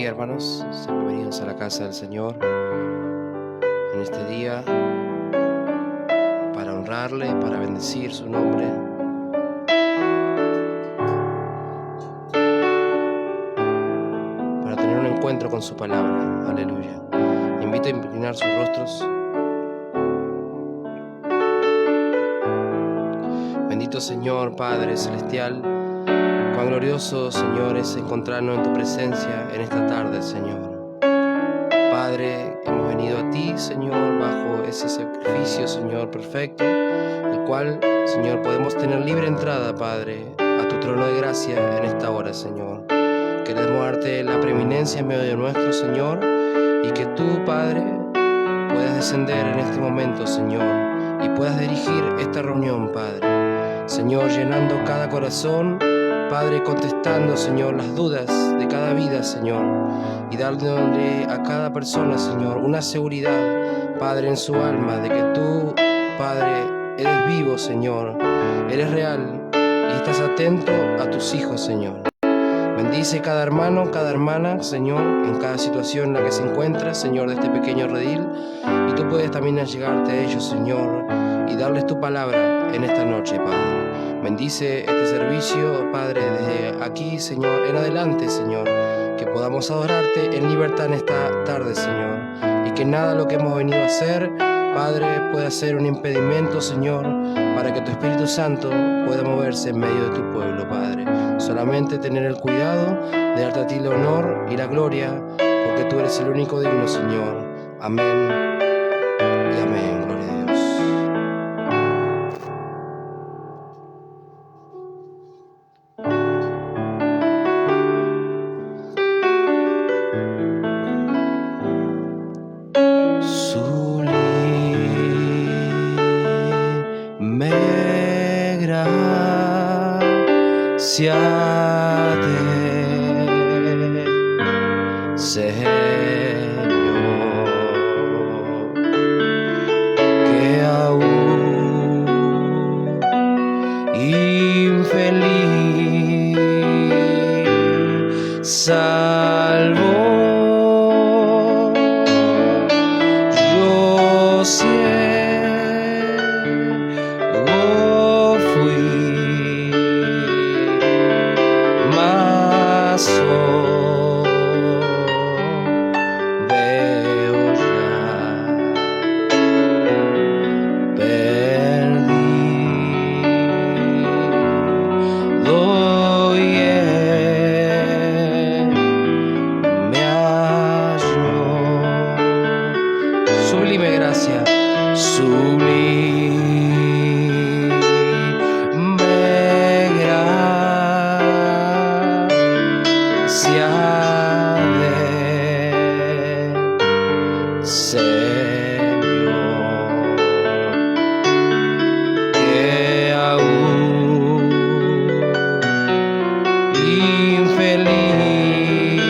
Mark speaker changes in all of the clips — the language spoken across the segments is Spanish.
Speaker 1: día, hermanos. Sean bienvenidos a la casa del Señor en este día para honrarle, para bendecir su nombre. Para tener un encuentro con su palabra. Aleluya. Invito a inclinar sus rostros. Bendito Señor, Padre Celestial, cuán glorioso, Señor, es encontrarnos en tu presencia en esta tarde, Señor. Padre, hemos venido a ti, Señor, bajo ese sacrificio, Señor, perfecto, el cual, Señor, podemos tener libre entrada, Padre, a tu trono de gracia en esta hora, Señor. Queremos darte la preeminencia en medio de nuestro, Señor, y que tú, Padre, puedas descender en este momento, Señor, y puedas dirigir esta reunión, Padre. Señor, llenando cada corazón, Padre, contestando, Señor, las dudas de cada vida, Señor, y dándole a cada persona, Señor, una seguridad, Padre, en su alma, de que tú, Padre, eres vivo, Señor, eres real, y estás atento a tus hijos, Señor. Bendice cada hermano, cada hermana, Señor, en cada situación en la que se encuentra, Señor, de este pequeño redil, y tú puedes también allegarte a ellos, Señor, y darles tu palabra en esta noche, Padre. Bendice este servicio, Padre, desde aquí, Señor, en adelante, Señor, que podamos adorarte en libertad en esta tarde, Señor, y que nada de lo que hemos venido a hacer, Padre, pueda ser un impedimento, Señor, para que tu Espíritu Santo pueda moverse en medio de tu pueblo, Padre. Solamente tener el cuidado de darte a ti el honor y la gloria, porque tú eres el único digno, Señor. Amén y amén. Gloria a Dios. Sublime gracia de Señor, que aún infeliz salvó. Yo ciego fui, mas veo ya, perdido y me halló. Sublime gracia, sublime gracia de Señor, que aún infeliz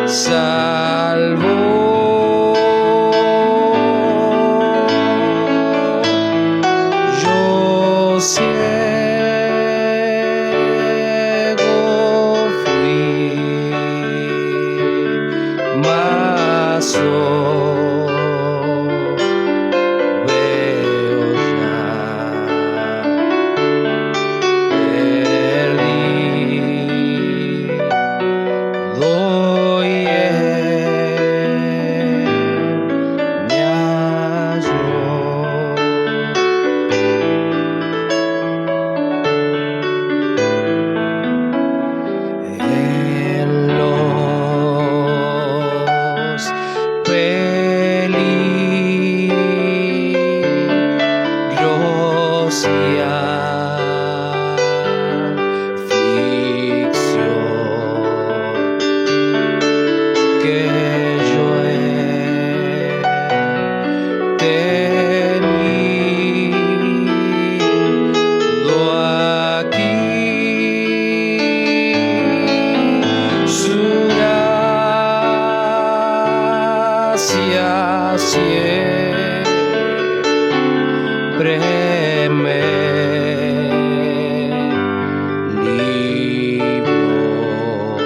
Speaker 1: salvó. Yo ciego fui, mas veo ya, perdido y me halló. En los peligros y aflicción que yo he tenido aquí, su gracia siempre me libró.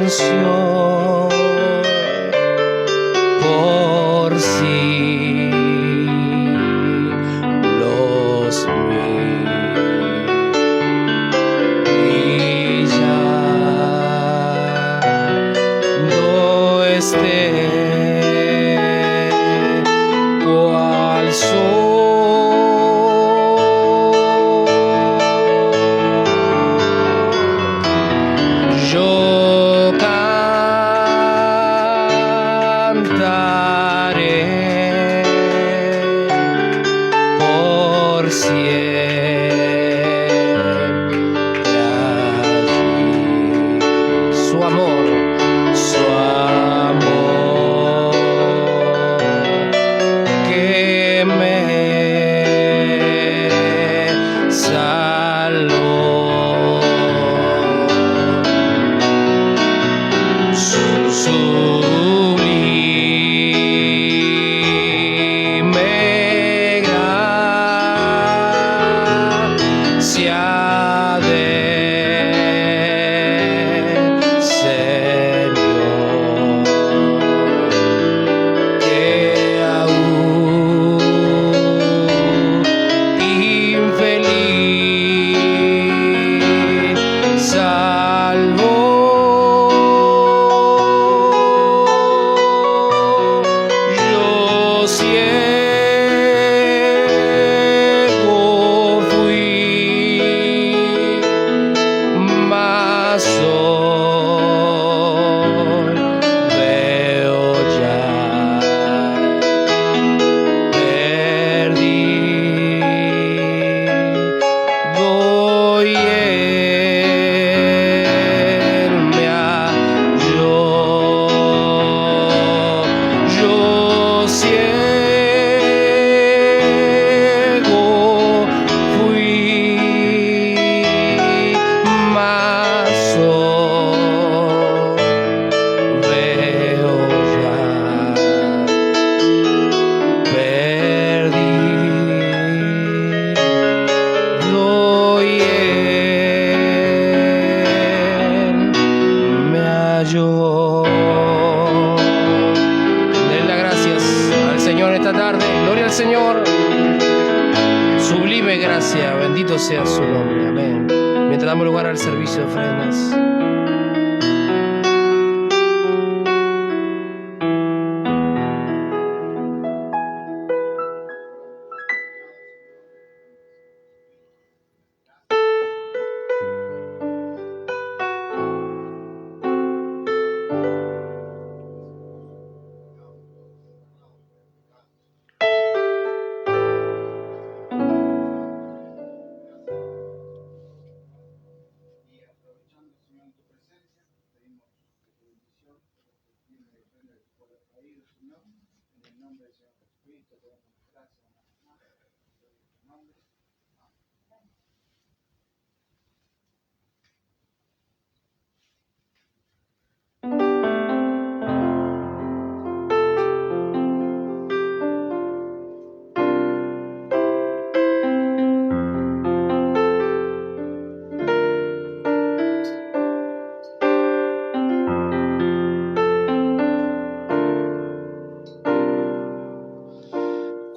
Speaker 1: canción por siglos mil. Brillando esté cual sol. Yo cantaré por siempre allí su amor, que me salvó. Sublime gracia del Señor, que aún infeliz salvó. Ciego fui, mas hoy veo ya. Perdido y él me halló. Yo ciego fui, mas hoy veo ya. Perdido y él me halló. Denle las gracias al Señor esta tarde. Gloria al Señor. Sublime gracia, bendito sea su nombre. Amén. Mientras damos lugar al servicio de ofrendas.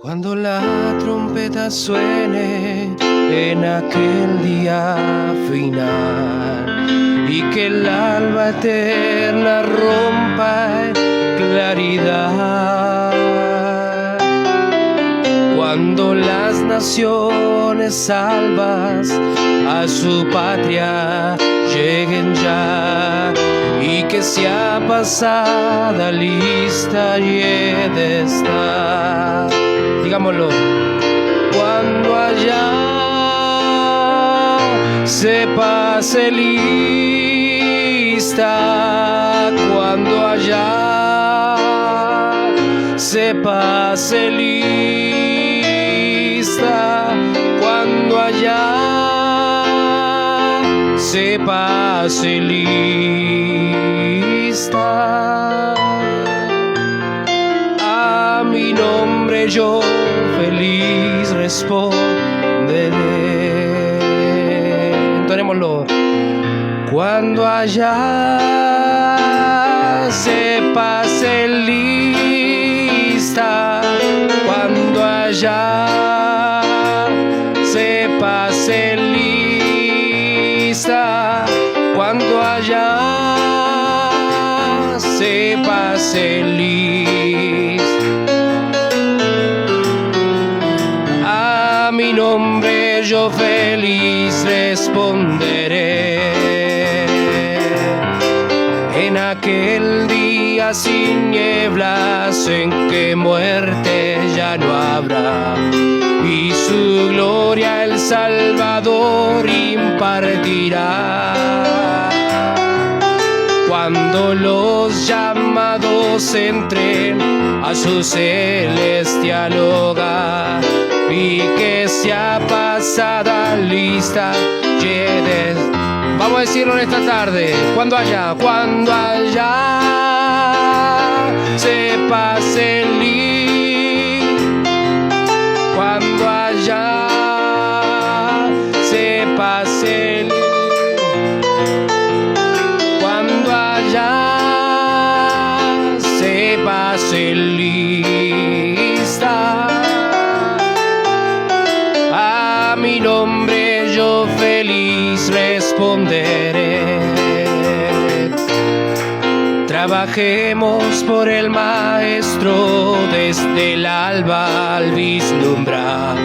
Speaker 1: Cuando la trompeta suene en aquel día final y que el alba eterna rompa en claridad, cuando las naciones salvas a su patria lleguen ya y que sea pasada lista y he de estar. Digámoslo. Cuando allá se pase lista, cuando allá se pase lista, cuando allá se pase lista. A mi nombre yo feliz responderé. Entonémoslo. Cuando allá allá se pase lista, cuando allá se pase lista. A mi nombre yo feliz responderé. En aquel día sin nieblas en que muerte ya no habrá, y su gloria el Salvador impartirá. Cuando los llamados entren a su celestial hogar, y que sea pasada lista, vamos a decirlo en esta tarde, cuando allá se pase lista, cuando allá se pase lista, cuando allá se pase lista. A mi nombre yo feliz responderé. Trabajemos por el Maestro desde el alba al vislumbrar.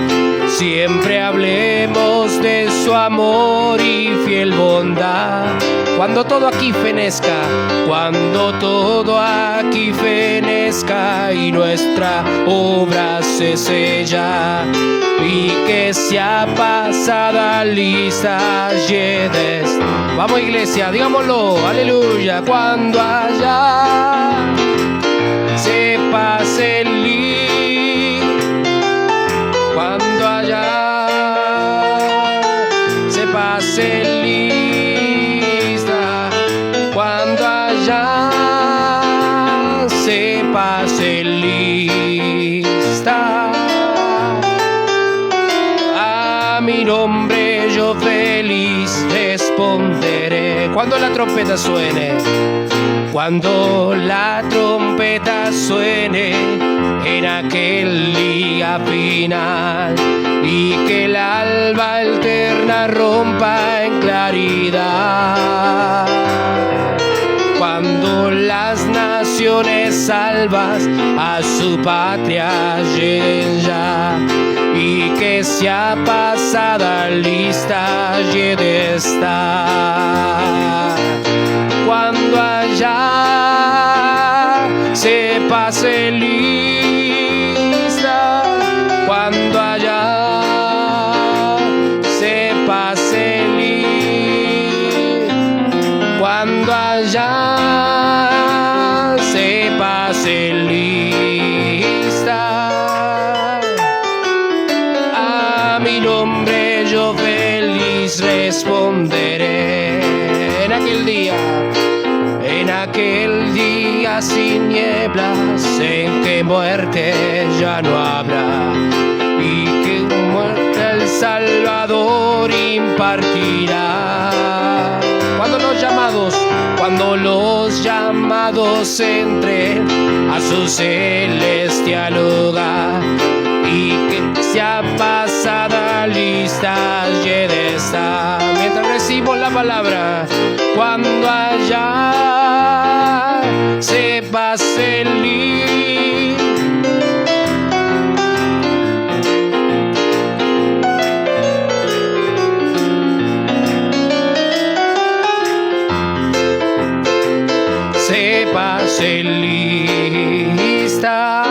Speaker 1: Siempre hablemos de su amor y fiel bondad. Cuando todo aquí fenezca, cuando todo aquí fenezca y nuestra obra se sella, y que sea pasada lista, yedes. Vamos, iglesia, digámoslo, aleluya. Cuando allá se pase lista, cuando allá se pase lista, cuando allá se pase lista. A mi nombre yo feliz responderé. Cuando la trompeta suene, cuando la trompeta suene en aquel día final, y que el alba eterna rompa en claridad. Cuando las naciones salvas a su patria lleguen ya, y que sea pasada lista de estar. Cuando allá se pase lista, cuando allá se pase lista, cuando allá se pase lista. A mi nombre yo feliz responderé. En aquel día sin nieblas en que muerte ya no habrá, y que muerte el Salvador impartirá. Cuando los llamados entren a su celestial hogar, y que sea pasada lista de estar. Mientras recibimos la palabra, cuando allá se pase lista, se pase lista.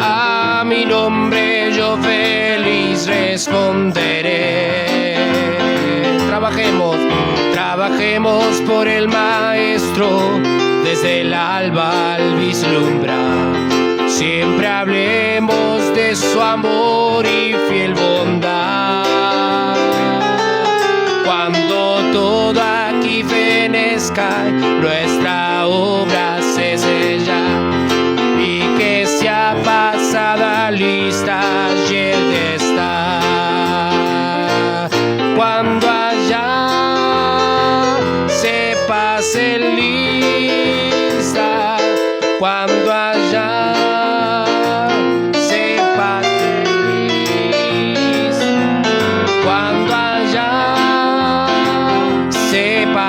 Speaker 1: A mi nombre yo feliz responderé. Trabajemos por el Maestro desde el alba al vislumbrar. Siempre hablemos de su amor y fiel bondad. Cuando todo aquí fenezca, nuestra obra se sella, y que sea pasada lista de estar. Cuando allá se pase lista, cuando allá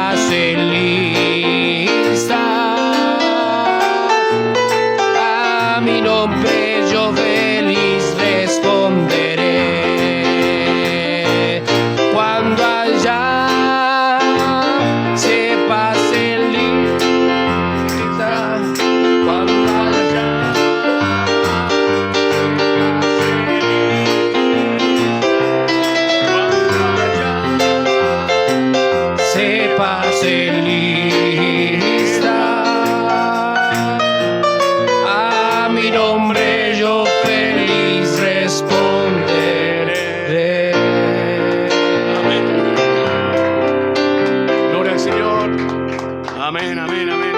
Speaker 1: pase lista, a mi nombre yo feliz responderé. Cuando allá se pase lista, cuando allá se pase lista, a mi nombre yo feliz responderé.
Speaker 2: Amén. Gloria al Señor. Amén, amén, amén.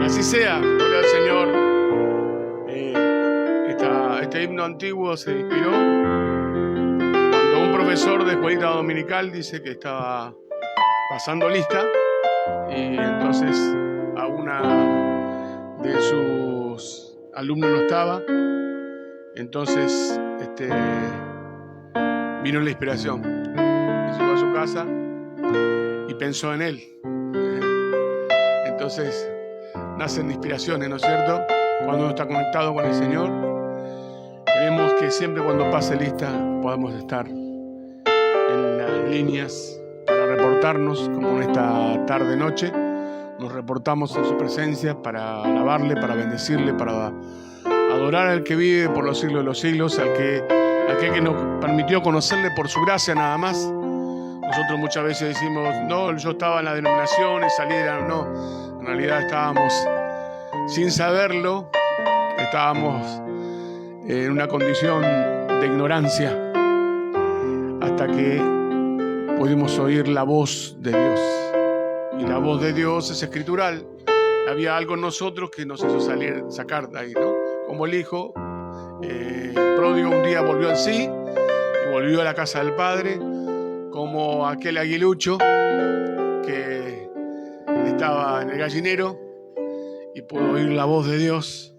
Speaker 2: Así sea. Gloria al Señor. Este himno antiguo se inspiró cuando un profesor de escuelita dominical dice que estaba pasando lista y entonces a una de sus alumnos no estaba. Entonces vino la inspiración. Llegó a su casa y pensó en él. Entonces nacen inspiraciones, ¿no es cierto? Cuando uno está conectado con el Señor, queremos que siempre cuando pase lista podamos estar en las líneas para reportarnos, como en esta tarde-noche. Nos reportamos en su presencia para alabarle, para bendecirle, para adorar al que vive por los siglos de los siglos, aquel que nos permitió conocerle por su gracia nada más. Nosotros muchas veces decimos, no, yo estaba en la denominación y salí de la... No, en realidad estábamos sin saberlo, estábamos en una condición de ignorancia hasta que pudimos oír la voz de Dios. Y la voz de Dios es escritural. Había algo en nosotros que nos hizo sacar de ahí, ¿no? Como el hijo pródigo un día volvió en sí y volvió a la casa del padre, como aquel aguilucho que estaba en el gallinero y pudo oír la voz de Dios.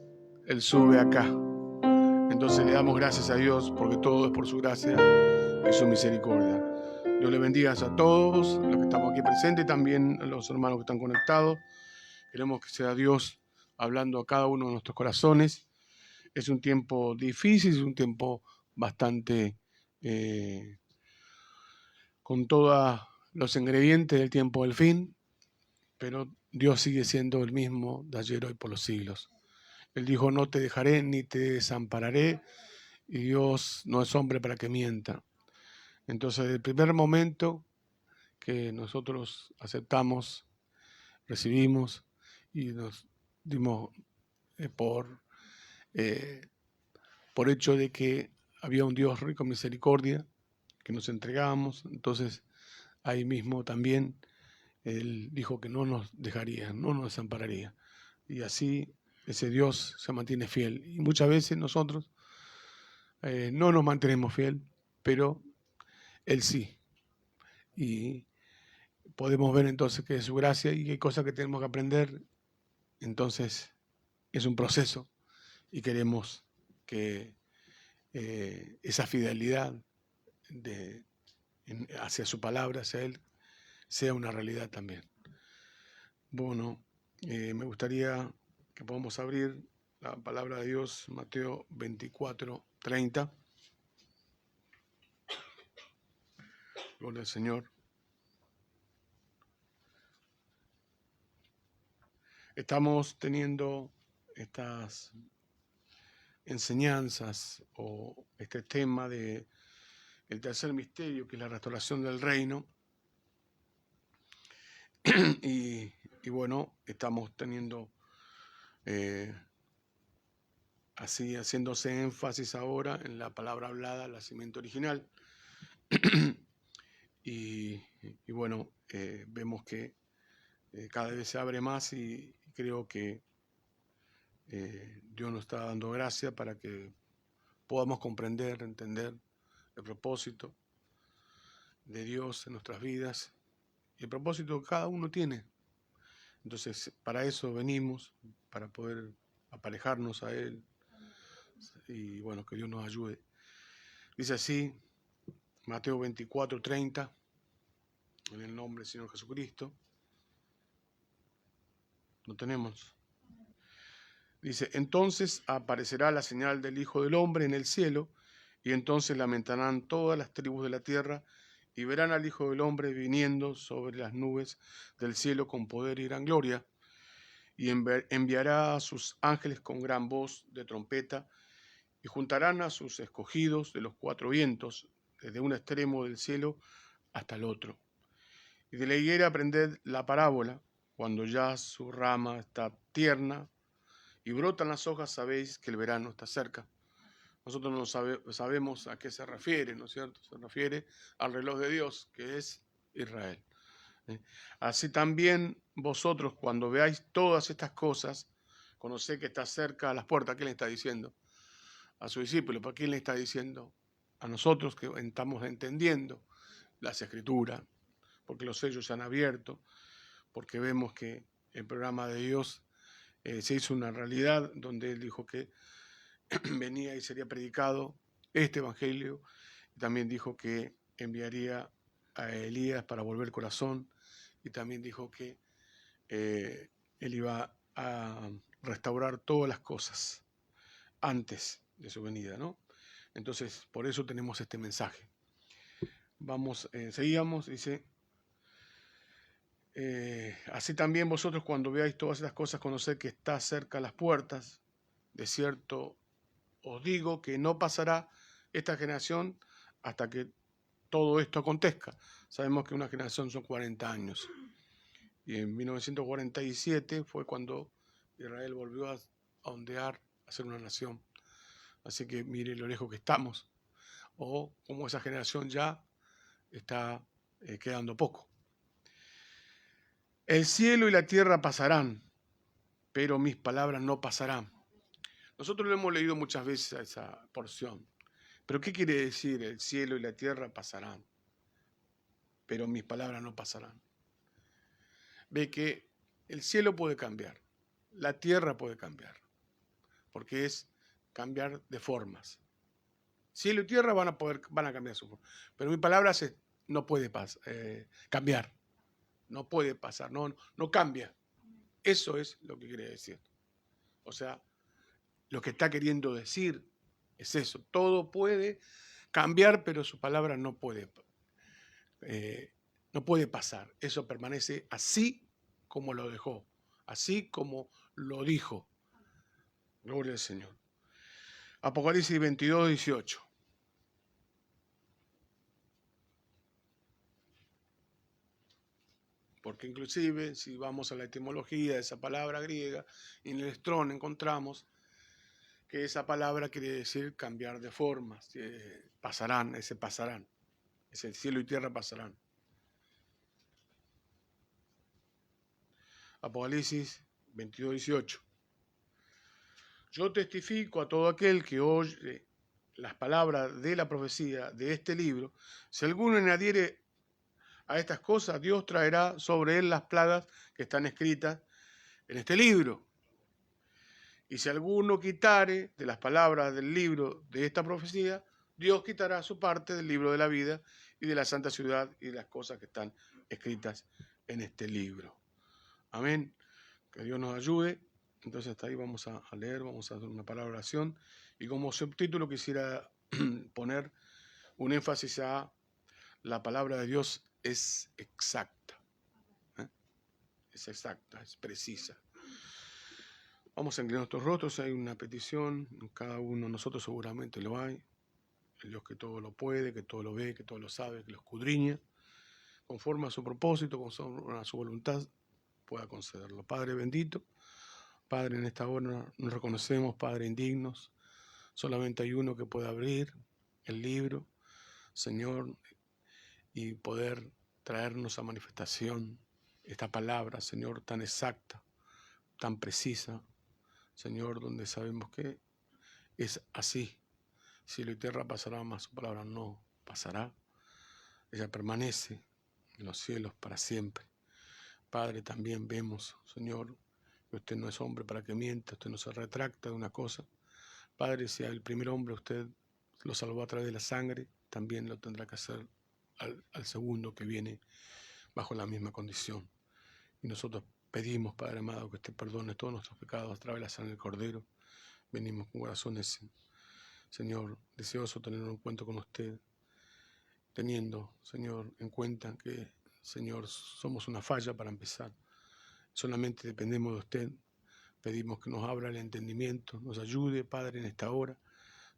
Speaker 2: Él sube acá. Entonces le damos gracias a Dios porque todo es por su gracia y su misericordia. Dios le bendiga a todos los que estamos aquí presentes, también a los hermanos que están conectados. Queremos que sea Dios hablando a cada uno de nuestros corazones. Es un tiempo difícil, es un tiempo bastante con todos los ingredientes del tiempo del fin, pero Dios sigue siendo el mismo de ayer, hoy, por los siglos. Él dijo, no te dejaré ni te desampararé, y Dios no es hombre para que mienta. Entonces, el primer momento que nosotros aceptamos, recibimos y nos dimos por hecho de que había un Dios rico en misericordia, que nos entregábamos, entonces ahí mismo también Él dijo que no nos dejaría, no nos desampararía. Y así ese Dios se mantiene fiel. Y muchas veces nosotros no nos mantenemos fiel, pero Él sí. Y podemos ver entonces que es su gracia y hay cosas que tenemos que aprender. Entonces es un proceso y queremos que esa fidelidad hacia su palabra, hacia Él, sea una realidad también. Bueno, me gustaría que podamos abrir la palabra de Dios, Mateo 24:30. Gloria al Señor. Estamos teniendo estas enseñanzas o este tema de el tercer misterio, que es la restauración del reino. Y bueno, estamos teniendo así haciéndose énfasis ahora en la palabra hablada, la simiente original. y bueno, vemos que cada vez se abre más y creo que Dios nos está dando gracia para que podamos comprender, entender el propósito de Dios en nuestras vidas y el propósito que cada uno tiene. Entonces, para eso venimos, para poder aparejarnos a Él y bueno, que Dios nos ayude. Dice así, Mateo 24:30, en el nombre del Señor Jesucristo. No tenemos. Dice, entonces aparecerá la señal del Hijo del Hombre en el cielo, y entonces lamentarán todas las tribus de la tierra, y verán al Hijo del Hombre viniendo sobre las nubes del cielo con poder y gran gloria, y enviará a sus ángeles con gran voz de trompeta, y juntarán a sus escogidos de los cuatro vientos, desde un extremo del cielo hasta el otro. Y de la higuera aprended la parábola, cuando ya su rama está tierna y brotan las hojas, sabéis que el verano está cerca. Nosotros no sabemos a qué se refiere, ¿no es cierto? Se refiere al reloj de Dios, que es Israel. Así también vosotros, cuando veáis todas estas cosas, conoced que está cerca a las puertas. ¿Qué le está diciendo? A su discípulo. ¿Para quién le está diciendo? A nosotros que estamos entendiendo las Escrituras, porque los sellos se han abierto, porque vemos que el programa de Dios se hizo una realidad, donde Él dijo que venía y sería predicado este evangelio. También dijo que enviaría a Elías para volver el corazón, y también dijo que Él iba a restaurar todas las cosas antes de su venida, ¿no? Entonces, por eso tenemos este mensaje. Vamos, seguíamos, dice, así también vosotros, cuando veáis todas estas cosas, conoced que está cerca las puertas. De cierto os digo que no pasará esta generación hasta que todo esto acontezca. Sabemos que una generación son 40 años. Y en 1947 fue cuando Israel volvió a ondear, a ser una nación. Así que mire lo lejos que estamos, o como esa generación ya está quedando poco. El cielo y la tierra pasarán, pero mis palabras no pasarán. Nosotros lo hemos leído muchas veces a esa porción. Pero ¿qué quiere decir? El cielo y la tierra pasarán, pero mis palabras no pasarán. Ve que el cielo puede cambiar, la tierra puede cambiar, porque es cambiar de formas. Cielo y tierra van a cambiar su forma, pero mi palabra no puede cambiar, no puede pasar, no cambia. Eso es lo que quiere decir. O sea, lo que está queriendo decir es eso. Todo puede cambiar, pero su palabra no puede pasar. Eso permanece así como lo dejó, así como lo dijo. Gloria al Señor. Apocalipsis 22, 18. Porque inclusive, si vamos a la etimología de esa palabra griega, en el estrón encontramos que esa palabra quiere decir cambiar de forma. Pasarán, ese cielo y tierra pasarán. Apocalipsis 22, 18. Yo testifico a todo aquel que oye las palabras de la profecía de este libro. Si alguno añadiere a estas cosas, Dios traerá sobre él las plagas que están escritas en este libro. Y si alguno quitare de las palabras del libro de esta profecía, Dios quitará su parte del libro de la vida y de la santa ciudad y de las cosas que están escritas en este libro. Amén. Que Dios nos ayude. Entonces hasta ahí vamos a leer, vamos a hacer una palabra de oración. Y como subtítulo quisiera poner un énfasis a la palabra de Dios es exacta. Es exacta, es precisa. Vamos a inclinar nuestros rostros. Hay una petición, en cada uno de nosotros seguramente lo hay. El Dios que todo lo puede, que todo lo ve, que todo lo sabe, que lo escudriña, conforme a su propósito, conforme a su voluntad, pueda concederlo. Padre bendito, Padre, en esta hora nos reconocemos, Padre, indignos. Solamente hay uno que puede abrir el libro, Señor, y poder traernos a manifestación esta palabra, Señor, tan exacta, tan precisa, Señor, donde sabemos que es así. Cielo y tierra pasará, mas su palabra no pasará. Ella permanece en los cielos para siempre. Padre, también vemos, Señor, que usted no es hombre para que mienta, usted no se retracta de una cosa. Padre, si al primer hombre usted lo salvó a través de la sangre, también lo tendrá que hacer al segundo que viene bajo la misma condición. Y nosotros pedimos, Padre amado, que usted perdone todos nuestros pecados a través de la sangre del Cordero. Venimos con corazones, Señor, deseoso de tener un encuentro con usted, teniendo, Señor, en cuenta que, Señor, somos una falla para empezar. Solamente dependemos de usted. Pedimos que nos abra el entendimiento, nos ayude, Padre, en esta hora,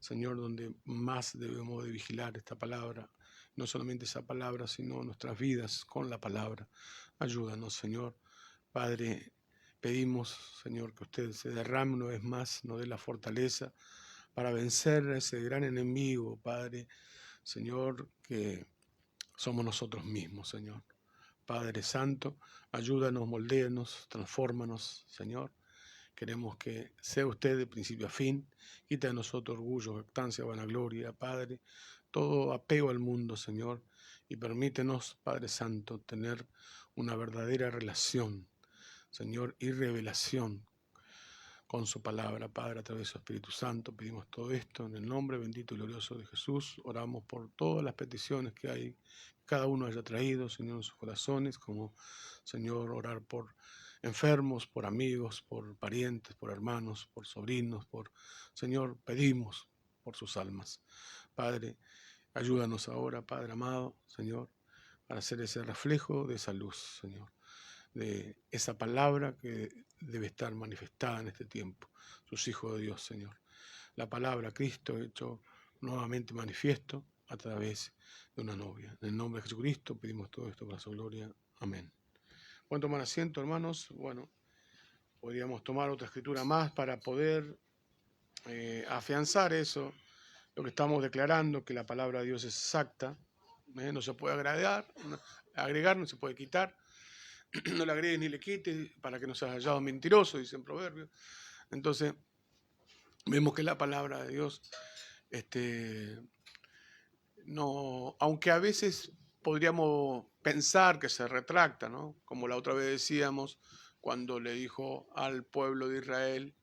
Speaker 2: Señor, donde más debemos de vigilar esta palabra. No solamente esa palabra, sino nuestras vidas con la palabra. Ayúdanos, Señor. Padre, pedimos, Señor, que usted se derrame una vez más, nos dé la fortaleza para vencer a ese gran enemigo, Padre, Señor, que somos nosotros mismos, Señor. Padre Santo, ayúdanos, moldéanos, transfórmanos, Señor. Queremos que sea usted de principio a fin. Quita de nosotros orgullo, jactancia, vanagloria, Padre, todo apego al mundo, Señor, y permítenos, Padre Santo, tener una verdadera relación, Señor, y revelación con su palabra, Padre, a través de su Espíritu Santo. Pedimos todo esto en el nombre bendito y glorioso de Jesús. Oramos por todas las peticiones que hay, cada uno haya traído, Señor, en sus corazones, como, Señor, orar por enfermos, por amigos, por parientes, por hermanos, por sobrinos, Señor, pedimos por sus almas. Padre, ayúdanos ahora, Padre amado, Señor, para hacer ese reflejo de esa luz, Señor, de esa palabra que debe estar manifestada en este tiempo, sus hijos de Dios, Señor. La palabra Cristo hecho nuevamente manifiesto a través de una novia. En el nombre de Jesucristo pedimos todo esto para su gloria. Amén. ¿Pueden tomar asiento, hermanos? Bueno, podríamos tomar otra escritura más para poder afianzar eso, lo que estamos declarando, que la palabra de Dios es exacta. No se puede agregar, no se puede quitar. No le agregues ni le quites para que no seas hallado mentiroso, dicen Proverbios. Entonces, vemos que la palabra de Dios, no, aunque a veces podríamos pensar que se retracta, ¿no? Como la otra vez decíamos, cuando le dijo al pueblo de Israel,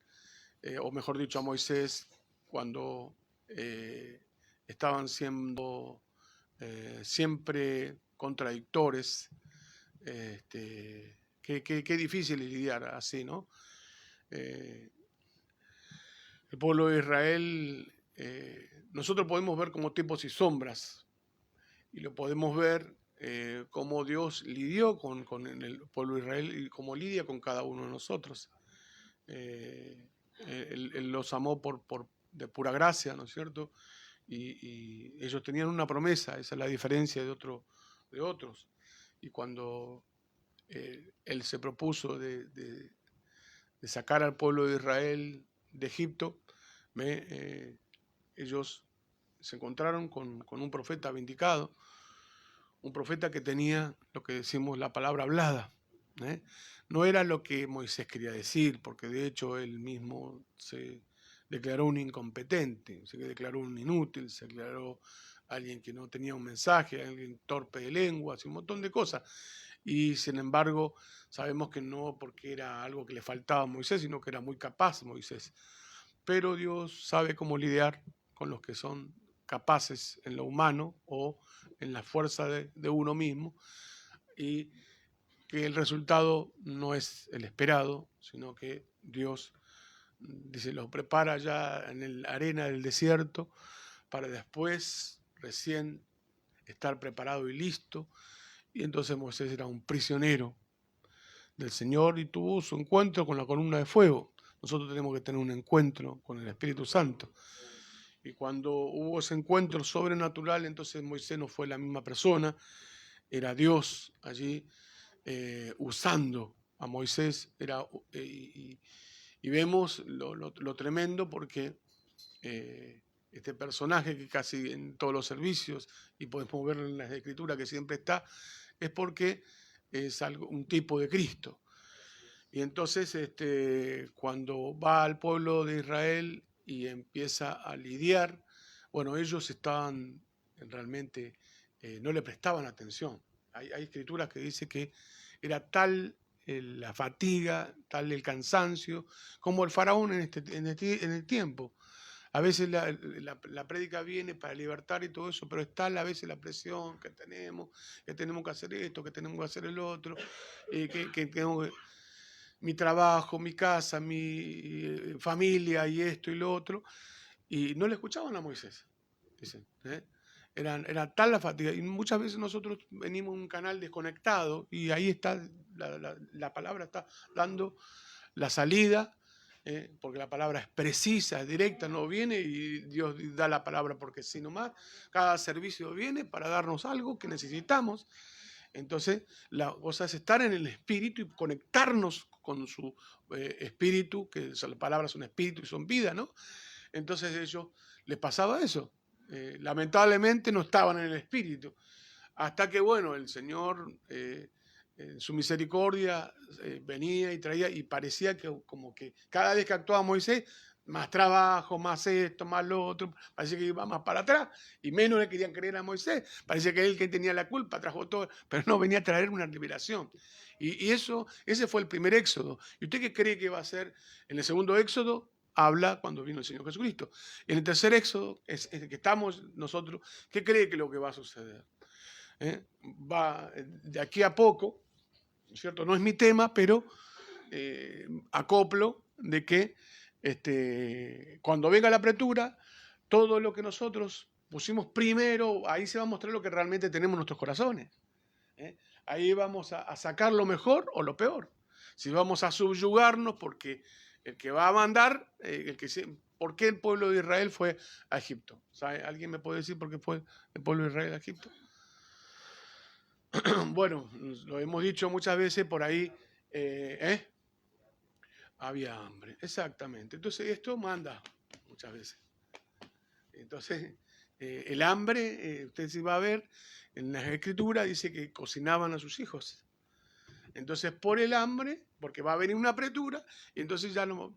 Speaker 2: o mejor dicho a Moisés, cuando estaban siendo siempre contradictores. Qué difícil es lidiar así, ¿no? El pueblo de Israel, nosotros podemos ver como tipos y sombras, y lo podemos ver cómo Dios lidió con el pueblo de Israel y cómo lidia con cada uno de nosotros. Él los amó de pura gracia, ¿no es cierto? Y ellos tenían una promesa, esa es la diferencia de otros. Y cuando él se propuso de sacar al pueblo de Israel de Egipto, ellos se encontraron con un profeta vindicado, un profeta que tenía lo que decimos la palabra hablada. No era lo que Moisés quería decir, porque de hecho él mismo se declaró un incompetente, se declaró un inútil, se declaró alguien que no tenía un mensaje, alguien torpe de lenguas, un montón de cosas. Y sin embargo, sabemos que no porque era algo que le faltaba a Moisés, sino que era muy capaz Moisés. Pero Dios sabe cómo lidiar con los que son capaces en lo humano o en la fuerza de uno mismo, y que el resultado no es el esperado, sino que Dios, dice, lo prepara ya en la arena del desierto para después recién estar preparado y listo. Y entonces Moisés era un prisionero del Señor y tuvo su encuentro con la columna de fuego. Nosotros tenemos que tener un encuentro con el Espíritu Santo. Y cuando hubo ese encuentro sobrenatural, entonces Moisés no fue la misma persona, era Dios allí usando a Moisés. Y vemos lo tremendo, porque este personaje que casi en todos los servicios, y podemos verlo en las escrituras que siempre está, es porque es un tipo de Cristo. Y entonces cuando va al pueblo de Israel y empieza a lidiar, bueno, ellos estaban realmente, no le prestaban atención. Hay escrituras que dicen que era tal la fatiga, tal el cansancio, como el faraón en el tiempo. A veces la prédica viene para libertar y todo eso, pero está a veces la presión que tenemos que hacer esto, que tenemos que hacer el otro, que tenemos que... mi trabajo, mi casa, mi familia y esto y lo otro, y no le escuchaban a Moisés, dicen. Era tal la fatiga, y muchas veces nosotros venimos a un canal desconectado y ahí está, la palabra está dando la salida, porque la palabra es precisa, es directa, no viene y Dios da la palabra porque sí nomás. Cada servicio viene para darnos algo que necesitamos. Entonces, la cosa es estar en el espíritu y conectarnos con su espíritu, que las palabras son espíritu y son vida, ¿no? Entonces a ellos les pasaba eso. Lamentablemente no estaban en el espíritu. Hasta que, bueno, el Señor, en su misericordia, venía y traía, y parecía que como que cada vez que actuaba Moisés, más trabajo, más esto, más lo otro, parecía que iba más para atrás, y menos le querían creer a Moisés, parecía que él que tenía la culpa, trajo todo, pero no, venía a traer una liberación. Y eso, ese fue el primer éxodo. ¿Y usted qué cree que va a ser en el segundo éxodo? Habla cuando vino el Señor Jesucristo. En el tercer éxodo, es el que estamos nosotros, ¿qué cree que es lo que va a suceder? Va de aquí a poco, ¿cierto? No es mi tema, pero acoplo de que cuando venga la apretura, todo lo que nosotros pusimos primero, ahí se va a mostrar lo que realmente tenemos en nuestros corazones. Ahí vamos a sacar lo mejor o lo peor. Si vamos a subyugarnos, porque el que va a mandar, ¿por qué el pueblo de Israel fue a Egipto? ¿Sabe? ¿Alguien me puede decir por qué fue el pueblo de Israel a Egipto? Bueno, lo hemos dicho muchas veces por ahí, había hambre, exactamente. Entonces esto manda muchas veces. Entonces, el hambre, usted se va a ver, en las escrituras dice que cocinaban a sus hijos. Entonces, por el hambre, porque va a venir una apretura, y entonces ya no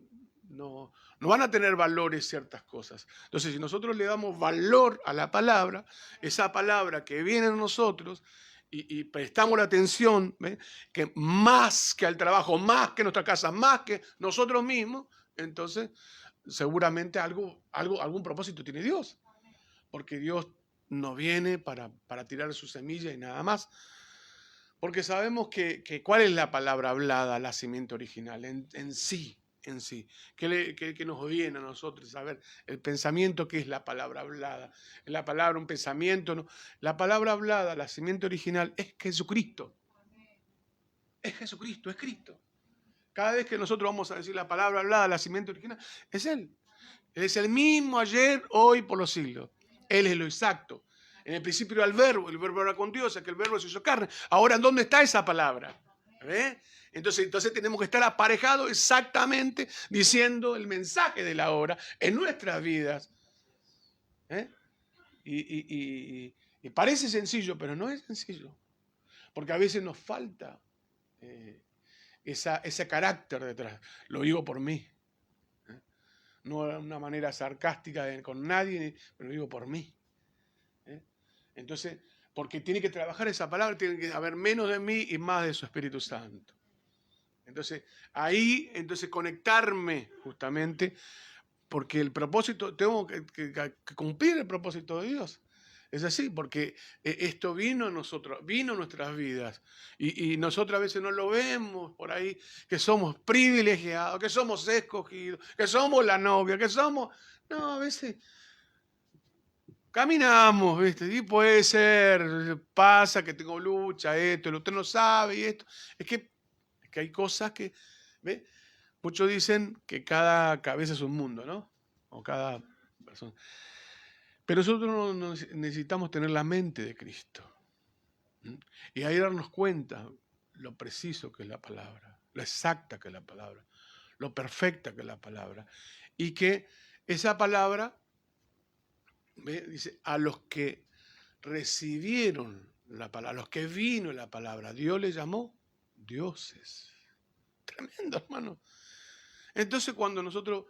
Speaker 2: van a tener valores ciertas cosas. Entonces, si nosotros le damos valor a la palabra, esa palabra que viene a nosotros, y prestamos la atención, ¿ve? Que más que al trabajo, más que nuestra casa, más que nosotros mismos, entonces seguramente algún propósito tiene Dios. Porque Dios no viene para tirar su semilla y nada más. Porque sabemos que cuál es la palabra hablada, la simiente original, en sí. Que nos viene a nosotros saber el pensamiento que es la palabra hablada. La palabra, un pensamiento, no. La palabra hablada, la simiente original, es Jesucristo. Es Jesucristo, es Cristo. Cada vez que nosotros vamos a decir la palabra hablada, la simiente original, es Él. Él es el mismo ayer, hoy, por los siglos. Él es lo exacto. En el principio era el verbo era con Dios, es que el verbo se hizo carne. Ahora, ¿dónde está esa palabra? Entonces tenemos que estar aparejados exactamente diciendo el mensaje de la hora en nuestras vidas. Y parece sencillo, pero no es sencillo. Porque a veces nos falta ese carácter detrás. Lo digo por mí. No de una manera sarcástica con nadie, pero lo digo por mí. Entonces, porque tiene que trabajar esa palabra, tiene que haber menos de mí y más de su Espíritu Santo. Entonces, ahí, conectarme justamente, porque el propósito, tengo que cumplir el propósito de Dios. Es así, porque esto vino a nosotros, vino a nuestras vidas, y nosotros a veces no lo vemos por ahí, que somos privilegiados, que somos escogidos, que somos la novia, que somos... No, a veces... Caminamos, ¿viste? Y puede ser, pasa que tengo lucha, esto, usted no sabe y esto. Es que hay cosas que, ¿ve? Muchos dicen que cada cabeza es un mundo, ¿no? O cada persona. Pero nosotros necesitamos tener la mente de Cristo. Y ahí darnos cuenta lo preciso que es la palabra, lo exacta que es la palabra, lo perfecta que es la palabra. Y que esa palabra... Dice, a los que recibieron la palabra, a los que vino la palabra, Dios les llamó dioses. Tremendo, hermano. Entonces, cuando nosotros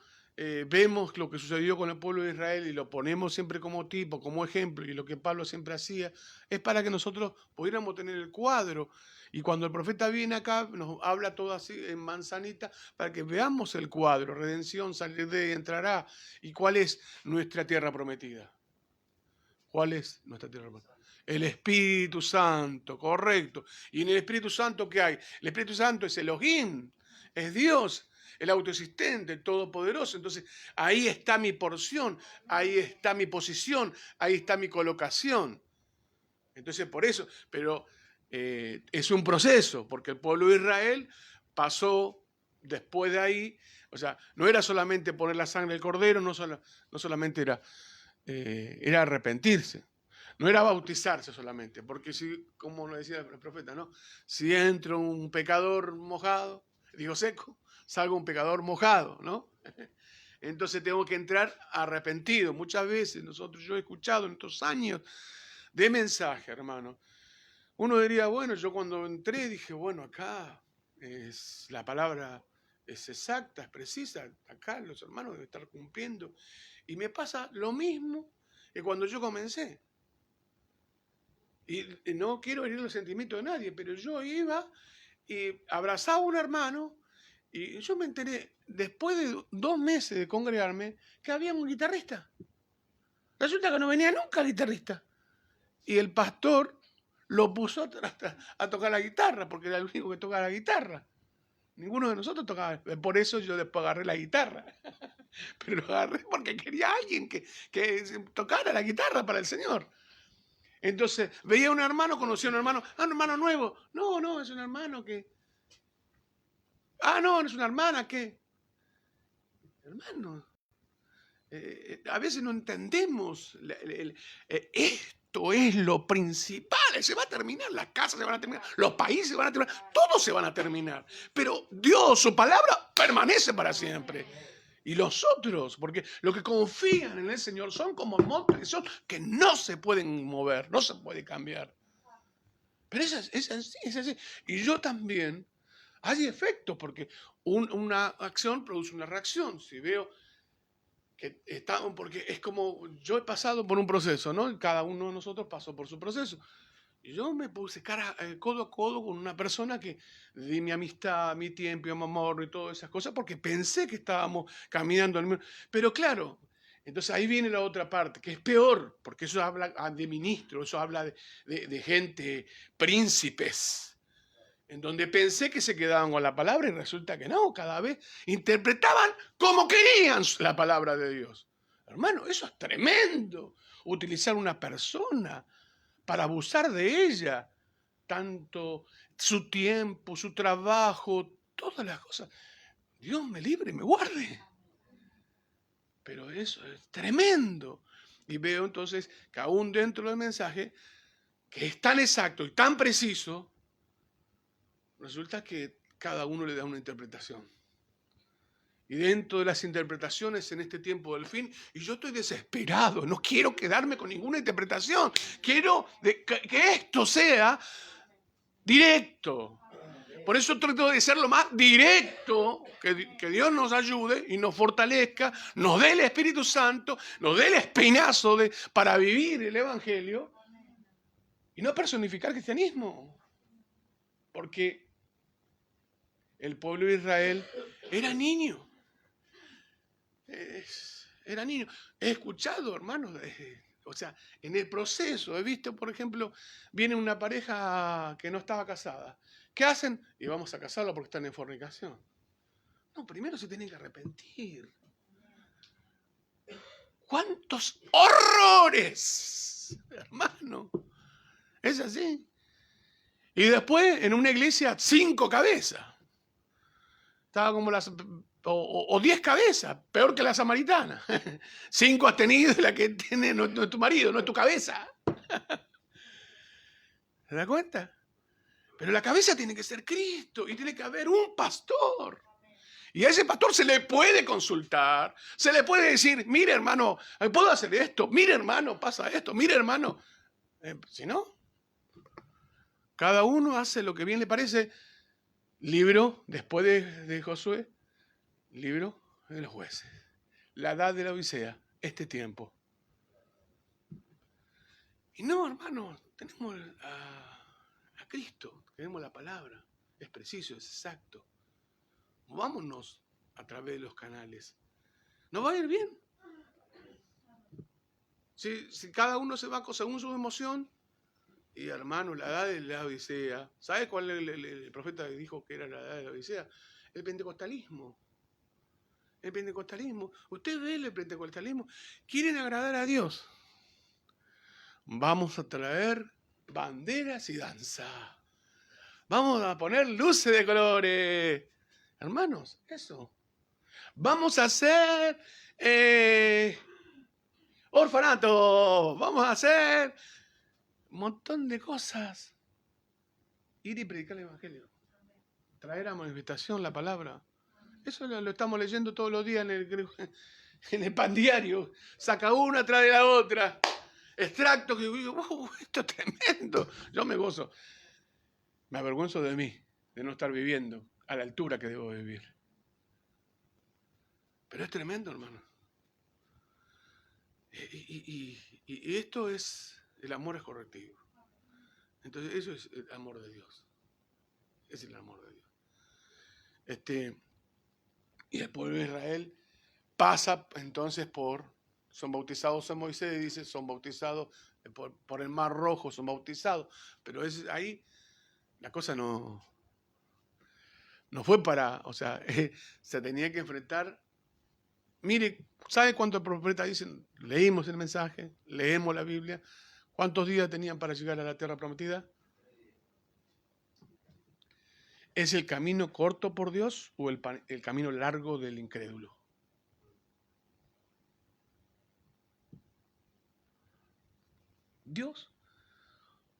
Speaker 2: vemos lo que sucedió con el pueblo de Israel y lo ponemos siempre como tipo, como ejemplo, y lo que Pablo siempre hacía, es para que nosotros pudiéramos tener el cuadro. Y cuando el profeta viene acá, nos habla todo así en manzanita, para que veamos el cuadro, redención, salir de ahí, entrará. ¿Y cuál es nuestra tierra prometida? ¿Cuál es nuestra tierra prometida? El Espíritu Santo, correcto. ¿Y en el Espíritu Santo qué hay? El Espíritu Santo es Elohim. es Dios, el autoexistente, el todopoderoso. Entonces, ahí está mi porción, ahí está mi posición, ahí está mi colocación. Entonces, por eso, pero es un proceso, porque el pueblo de Israel pasó después de ahí, o sea, no era solamente poner la sangre del cordero, no solamente era arrepentirse, no era bautizarse solamente, porque si, como nos decía el profeta, ¿no? Si entra un pecador mojado, digo seco, salga un pecador mojado, ¿no? Entonces tengo que entrar arrepentido. Muchas veces yo he escuchado en estos años de mensaje, hermano. Uno diría, bueno, yo cuando entré dije, bueno, acá la palabra es exacta, es precisa, acá los hermanos deben estar cumpliendo. Y me pasa lo mismo que cuando yo comencé. Y no quiero herir los sentimientos de nadie, pero yo iba y abrazaba a un hermano y yo me enteré, después de 2 meses de congregarme, que había un guitarrista. Resulta que no venía nunca el guitarrista. Y el pastor lo puso a tocar la guitarra, porque era el único que tocaba la guitarra. Ninguno de nosotros tocaba. Por eso yo después agarré la guitarra. Pero lo agarré porque quería alguien que tocara la guitarra para el Señor. Entonces, veía a un hermano, conocía a un hermano nuevo. No, es un hermano que... no es una hermana que... Hermano, a veces no entendemos esto es lo principal. Se va a terminar, las casas se van a terminar, los países se van a terminar, todos se van a terminar. Pero Dios, su palabra, permanece para siempre. Y los otros, porque los que confían en el Señor son como montes que no se pueden mover, no se puede cambiar. Pero es así. Y yo también, hay efectos, porque una acción produce una reacción. Si veo porque es como, yo he pasado por un proceso, ¿no? Cada uno de nosotros pasó por su proceso. Y yo me puse codo a codo con una persona que di mi amistad, mi tiempo, mi amor y todas esas cosas, porque pensé que estábamos caminando en el mismo. Pero claro, entonces ahí viene la otra parte, que es peor, porque eso habla de ministros, eso habla de gente, príncipes, en donde pensé que se quedaban con la palabra y resulta que no, cada vez interpretaban como querían la palabra de Dios. Hermano, eso es tremendo, utilizar una persona para abusar de ella, tanto su tiempo, su trabajo, todas las cosas. Dios me libre, me guarde. Pero eso es tremendo. Y veo entonces que aún dentro del mensaje, que es tan exacto y tan preciso, resulta que cada uno le da una interpretación. Y dentro de las interpretaciones en este tiempo del fin, y yo estoy desesperado, no quiero quedarme con ninguna interpretación, quiero que esto sea directo. Por eso trato de ser lo más directo, que Dios nos ayude y nos fortalezca, nos dé el Espíritu Santo, nos dé el espinazo para vivir el Evangelio y no personificar cristianismo. Porque el pueblo de Israel era niño. Era niño. He escuchado, hermanos, o sea, en el proceso, he visto, por ejemplo, viene una pareja que no estaba casada. ¿Qué hacen? Y vamos a casarlo porque están en fornicación. No, primero se tienen que arrepentir. ¿Cuántos horrores, hermano? Es así. Y después, en una iglesia, 5 cabezas. Estaba como o 10 cabezas, peor que la samaritana. 5 has tenido y la que tiene no es tu marido, no es tu cabeza. ¿Se da cuenta? Pero la cabeza tiene que ser Cristo y tiene que haber un pastor. Y a ese pastor se le puede consultar, se le puede decir, mire hermano, puedo hacer esto, mire hermano, pasa esto, mire hermano. Si no, cada uno hace lo que bien le parece. Libro, después de Josué, libro de los jueces. La edad de la Odisea, este tiempo. Y no, hermano, tenemos a Cristo, tenemos la palabra. Es preciso, es exacto. Movámonos a través de los canales. ¿Nos va a ir bien? Si cada uno se va según su emoción, y hermano, la edad de la Odisea, ¿sabe cuál el profeta dijo que era la edad de la Odisea? el pentecostalismo. El pentecostalismo. Usted ve el pentecostalismo. Quieren agradar a Dios. Vamos a traer banderas y danza. Vamos a poner luces de colores. Hermanos, eso. Vamos a hacer orfanato. Vamos a hacer un montón de cosas. Ir y predicar el evangelio. Traer a manifestación la palabra. Eso lo estamos leyendo todos los días en el pan diario. Saca una tras de la otra. Extractos que digo, esto es tremendo. Yo me gozo. Me avergüenzo de mí, de no estar viviendo a la altura que debo vivir. Pero es tremendo, hermano. Y esto es, el amor es correctivo. Entonces eso es el amor de Dios. Es el amor de Dios. Y el pueblo de Israel pasa entonces son bautizados en Moisés, dice, son bautizados por el Mar Rojo, son bautizados. Pero ahí la cosa no fue se tenía que enfrentar. Mire, ¿sabe cuántos profetas dicen? Leímos el mensaje, leemos la Biblia. ¿Cuántos días tenían para llegar a la tierra prometida? ¿Es el camino corto por Dios o el camino largo del incrédulo? Dios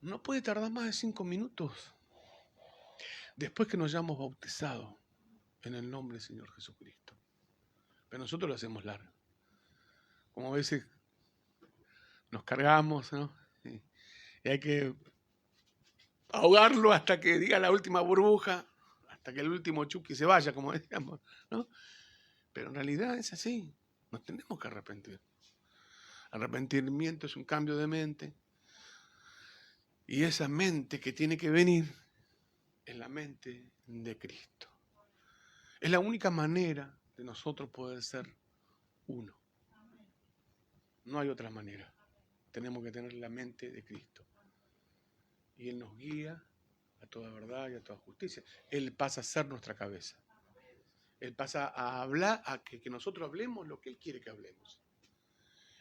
Speaker 2: no puede tardar más de 5 minutos después que nos hayamos bautizado en el nombre del Señor Jesucristo. Pero nosotros lo hacemos largo. Como a veces nos cargamos, ¿no? Y hay que ahogarlo hasta que diga la última burbuja, hasta que el último chuki se vaya, como decíamos, ¿no? Pero en realidad es así. Nos tenemos que arrepentir. Arrepentimiento es un cambio de mente. Y esa mente que tiene que venir es la mente de Cristo. Es la única manera de nosotros poder ser uno. No hay otra manera. Tenemos que tener la mente de Cristo. Y Él nos guía a toda verdad y a toda justicia. Él pasa a ser nuestra cabeza. Él pasa a hablar, a que nosotros hablemos lo que Él quiere que hablemos.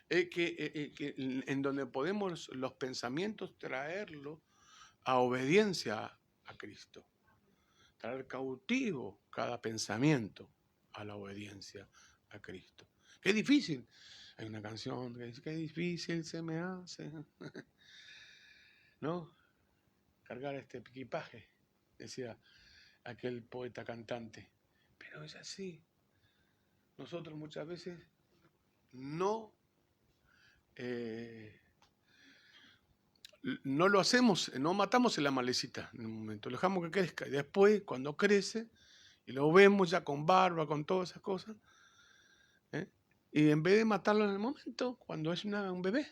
Speaker 2: En donde podemos los pensamientos traerlo a obediencia a Cristo. Traer cautivo cada pensamiento a la obediencia a Cristo. Qué difícil. Hay una canción que dice, qué difícil se me hace, ¿no? Cargar este equipaje, decía aquel poeta cantante. Pero es así. Nosotros muchas veces no lo hacemos, no matamos en la malecita en un momento, lo dejamos que crezca. Y después, cuando crece, y lo vemos ya con barba, con todas esas cosas, y en vez de matarlo en el momento, cuando es un bebé,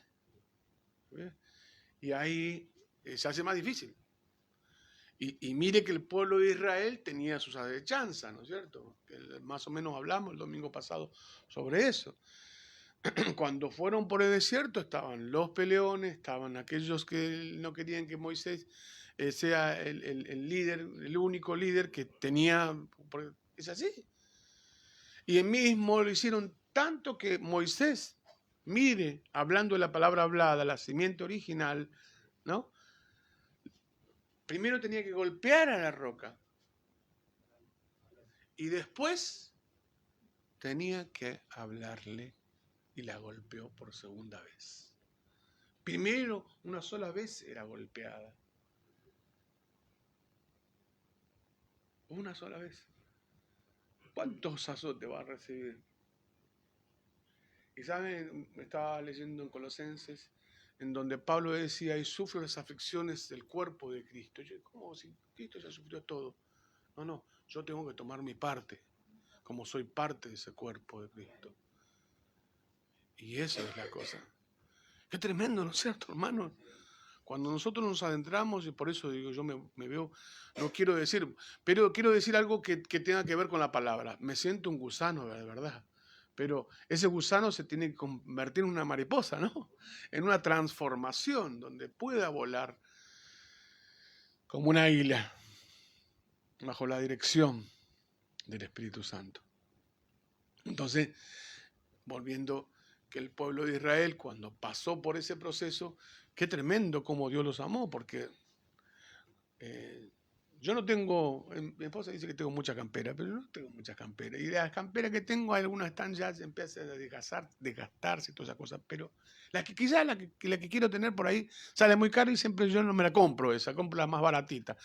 Speaker 2: y ahí se hace más difícil. Y mire que el pueblo de Israel tenía sus asechanzas, ¿no es cierto? Que más o menos hablamos el domingo pasado sobre eso. Cuando fueron por el desierto estaban los peleones, estaban aquellos que no querían que Moisés sea el líder, el único líder que tenía. Es así. Y el mismo lo hicieron tanto que Moisés, mire, hablando de la palabra hablada, la simiente original, ¿no? Primero tenía que golpear a la roca. Y después tenía que hablarle y la golpeó por segunda vez. Primero, una sola vez era golpeada. Una sola vez. ¿Cuántos azotes va a recibir? Y saben, estaba leyendo en Colosenses, en donde Pablo decía, y sufro las aflicciones del cuerpo de Cristo. Yo, ¿cómo si Cristo ya sufrió todo? No, yo tengo que tomar mi parte, como soy parte de ese cuerpo de Cristo. Y esa es la cosa. Qué tremendo, ¿no es cierto, hermano? Cuando nosotros nos adentramos, y por eso digo, yo me veo, no quiero decir, pero quiero decir algo que tenga que ver con la palabra. Me siento un gusano, de verdad. Pero ese gusano se tiene que convertir en una mariposa, ¿no? En una transformación donde pueda volar como un águila bajo la dirección del Espíritu Santo. Entonces, volviendo que el pueblo de Israel, cuando pasó por ese proceso, qué tremendo cómo Dios los amó, porque yo no tengo, mi esposa dice que tengo mucha campera, pero yo no tengo muchas camperas. Y de las camperas que tengo, algunas están ya, se empiezan a desgastarse y todas esas cosas. Pero quizás la que quiero tener por ahí sale muy cara y siempre yo no me la compro esa, compro la más baratita.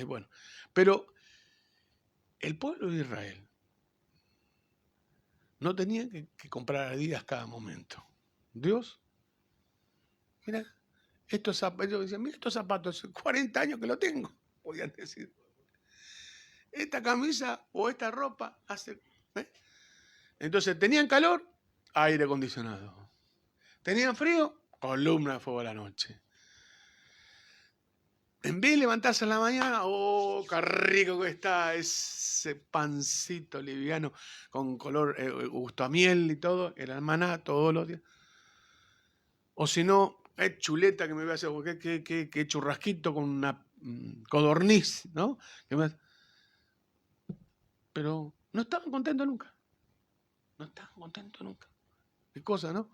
Speaker 2: Bueno, pero el pueblo de Israel no tenía que comprar Adidas cada momento. Dios, mira, estos zapatos, yo decía, mira estos zapatos, 40 años que lo tengo, podían decir. Esta camisa o esta ropa hace... Entonces, ¿tenían calor? Aire acondicionado. ¿Tenían frío? Columna de fuego a la noche. En vez de levantarse en la mañana, ¡oh, qué rico que está ese pancito liviano con color, gusto a miel y todo, el maná todos los días? O si no, es chuleta que me voy a hacer, que churrasquito con una codorniz, ¿no? Pero no estaban contentos nunca. No estaban contentos nunca. Qué cosa, ¿no?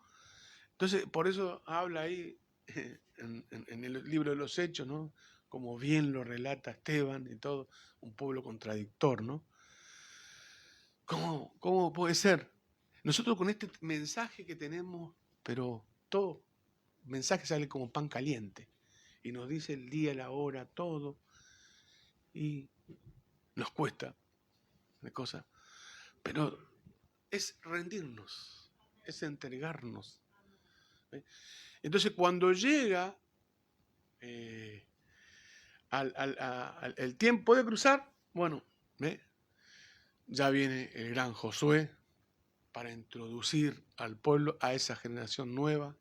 Speaker 2: Entonces, por eso habla ahí en el libro de los Hechos, ¿no? Como bien lo relata Esteban y todo, un pueblo contradictor, ¿no? ¿Cómo puede ser? Nosotros con este mensaje que tenemos, pero todo mensaje sale como pan caliente y nos dice el día, la hora, todo, y nos cuesta de cosas, pero es rendirnos, es entregarnos. Entonces, cuando llega el tiempo de cruzar, bueno, ya viene el gran Josué para introducir al pueblo a esa generación nueva,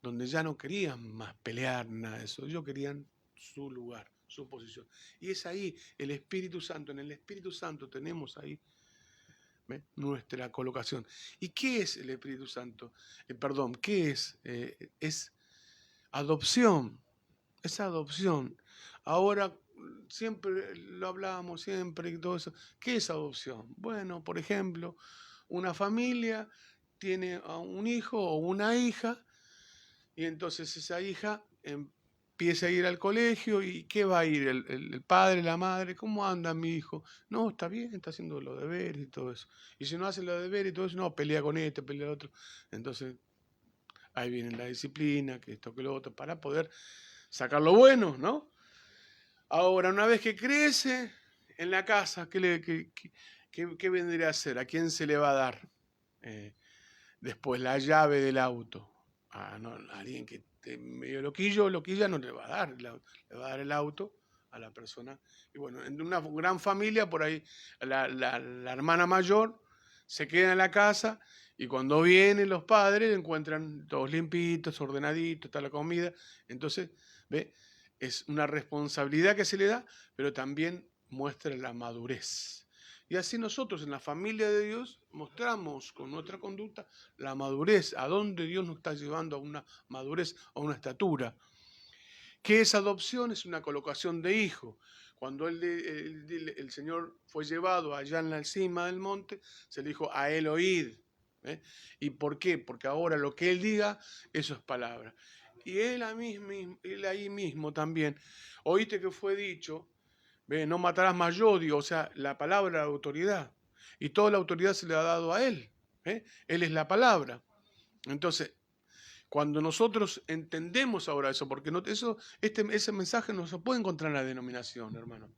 Speaker 2: donde ya no querían más pelear, nada de eso, ellos querían su lugar, su posición. Y es ahí el Espíritu Santo, en el Espíritu Santo tenemos ahí nuestra colocación. ¿Y qué es el Espíritu Santo? ¿Qué es? Es adopción, es adopción. Ahora, siempre lo hablábamos, siempre y todo eso. ¿Qué es adopción? Bueno, por ejemplo, una familia tiene a un hijo o una hija y entonces esa hija empieza a ir al colegio y ¿qué va a ir? El padre, la madre, ¿cómo anda mi hijo? No, está bien, está haciendo los deberes y todo eso. Y si no hace los deberes y todo eso, no, pelea con este, pelea con otro. Entonces, ahí viene la disciplina, que esto, que lo otro, para poder sacar lo bueno, ¿no? Ahora, una vez que crece en la casa, ¿qué vendría a hacer? ¿A quién se le va a dar después la llave del auto? A alguien que esté medio loquilla no le va a dar, le va a dar el auto a la persona. Y bueno, en una gran familia, por ahí la hermana mayor se queda en la casa y cuando vienen los padres encuentran todos limpitos, ordenaditos, está la comida. Entonces, ¿ve? Es una responsabilidad que se le da, pero también muestra la madurez. Y así nosotros en la familia de Dios mostramos con nuestra conducta la madurez, a dónde Dios nos está llevando a una madurez, a una estatura. ¿Qué es adopción? Es una colocación de hijo. Cuando el Señor fue llevado allá en la cima del monte, se le dijo a él oíd. ¿Y por qué? Porque ahora lo que él diga, eso es palabra. Y él ahí mismo también, oíste que fue dicho, no matarás más, yo odio, o sea, la palabra de autoridad. Y toda la autoridad se le ha dado a él. Él es la palabra. Entonces, cuando nosotros entendemos ahora eso, porque ese mensaje no se puede encontrar en la denominación, hermano.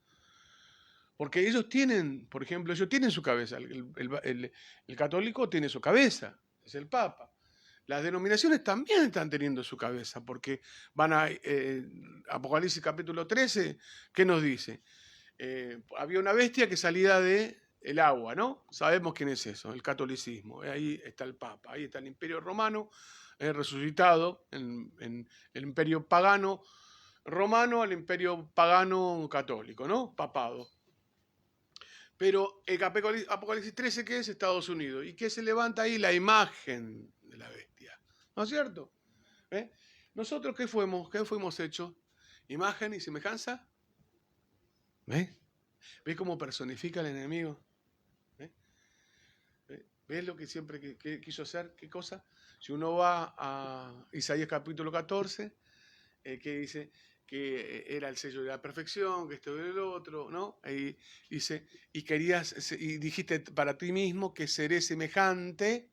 Speaker 2: Porque ellos tienen, por ejemplo, ellos tienen su cabeza. El católico tiene su cabeza, es el Papa. Las denominaciones también están teniendo su cabeza, porque van a Apocalipsis capítulo 13, ¿qué nos dice? Había una bestia que salía del agua, ¿no? Sabemos quién es eso, el catolicismo. Ahí está el Papa, ahí está el Imperio Romano, resucitado en el Imperio Pagano Romano al Imperio Pagano Católico, ¿no? Papado. Pero el Apocalipsis 13, ¿qué es? Estados Unidos. ¿Y qué se levanta ahí? La imagen de la bestia. ¿No es cierto? ¿Nosotros qué fuimos hechos? ¿Imagen y semejanza? ¿Ves cómo personifica el enemigo? ¿Ves lo que siempre quiso hacer? ¿Qué cosa? Si uno va a Isaías capítulo 14, que dice que era el sello de la perfección, que esto y el otro, ¿no? Ahí dice, y dijiste para ti mismo que seré semejante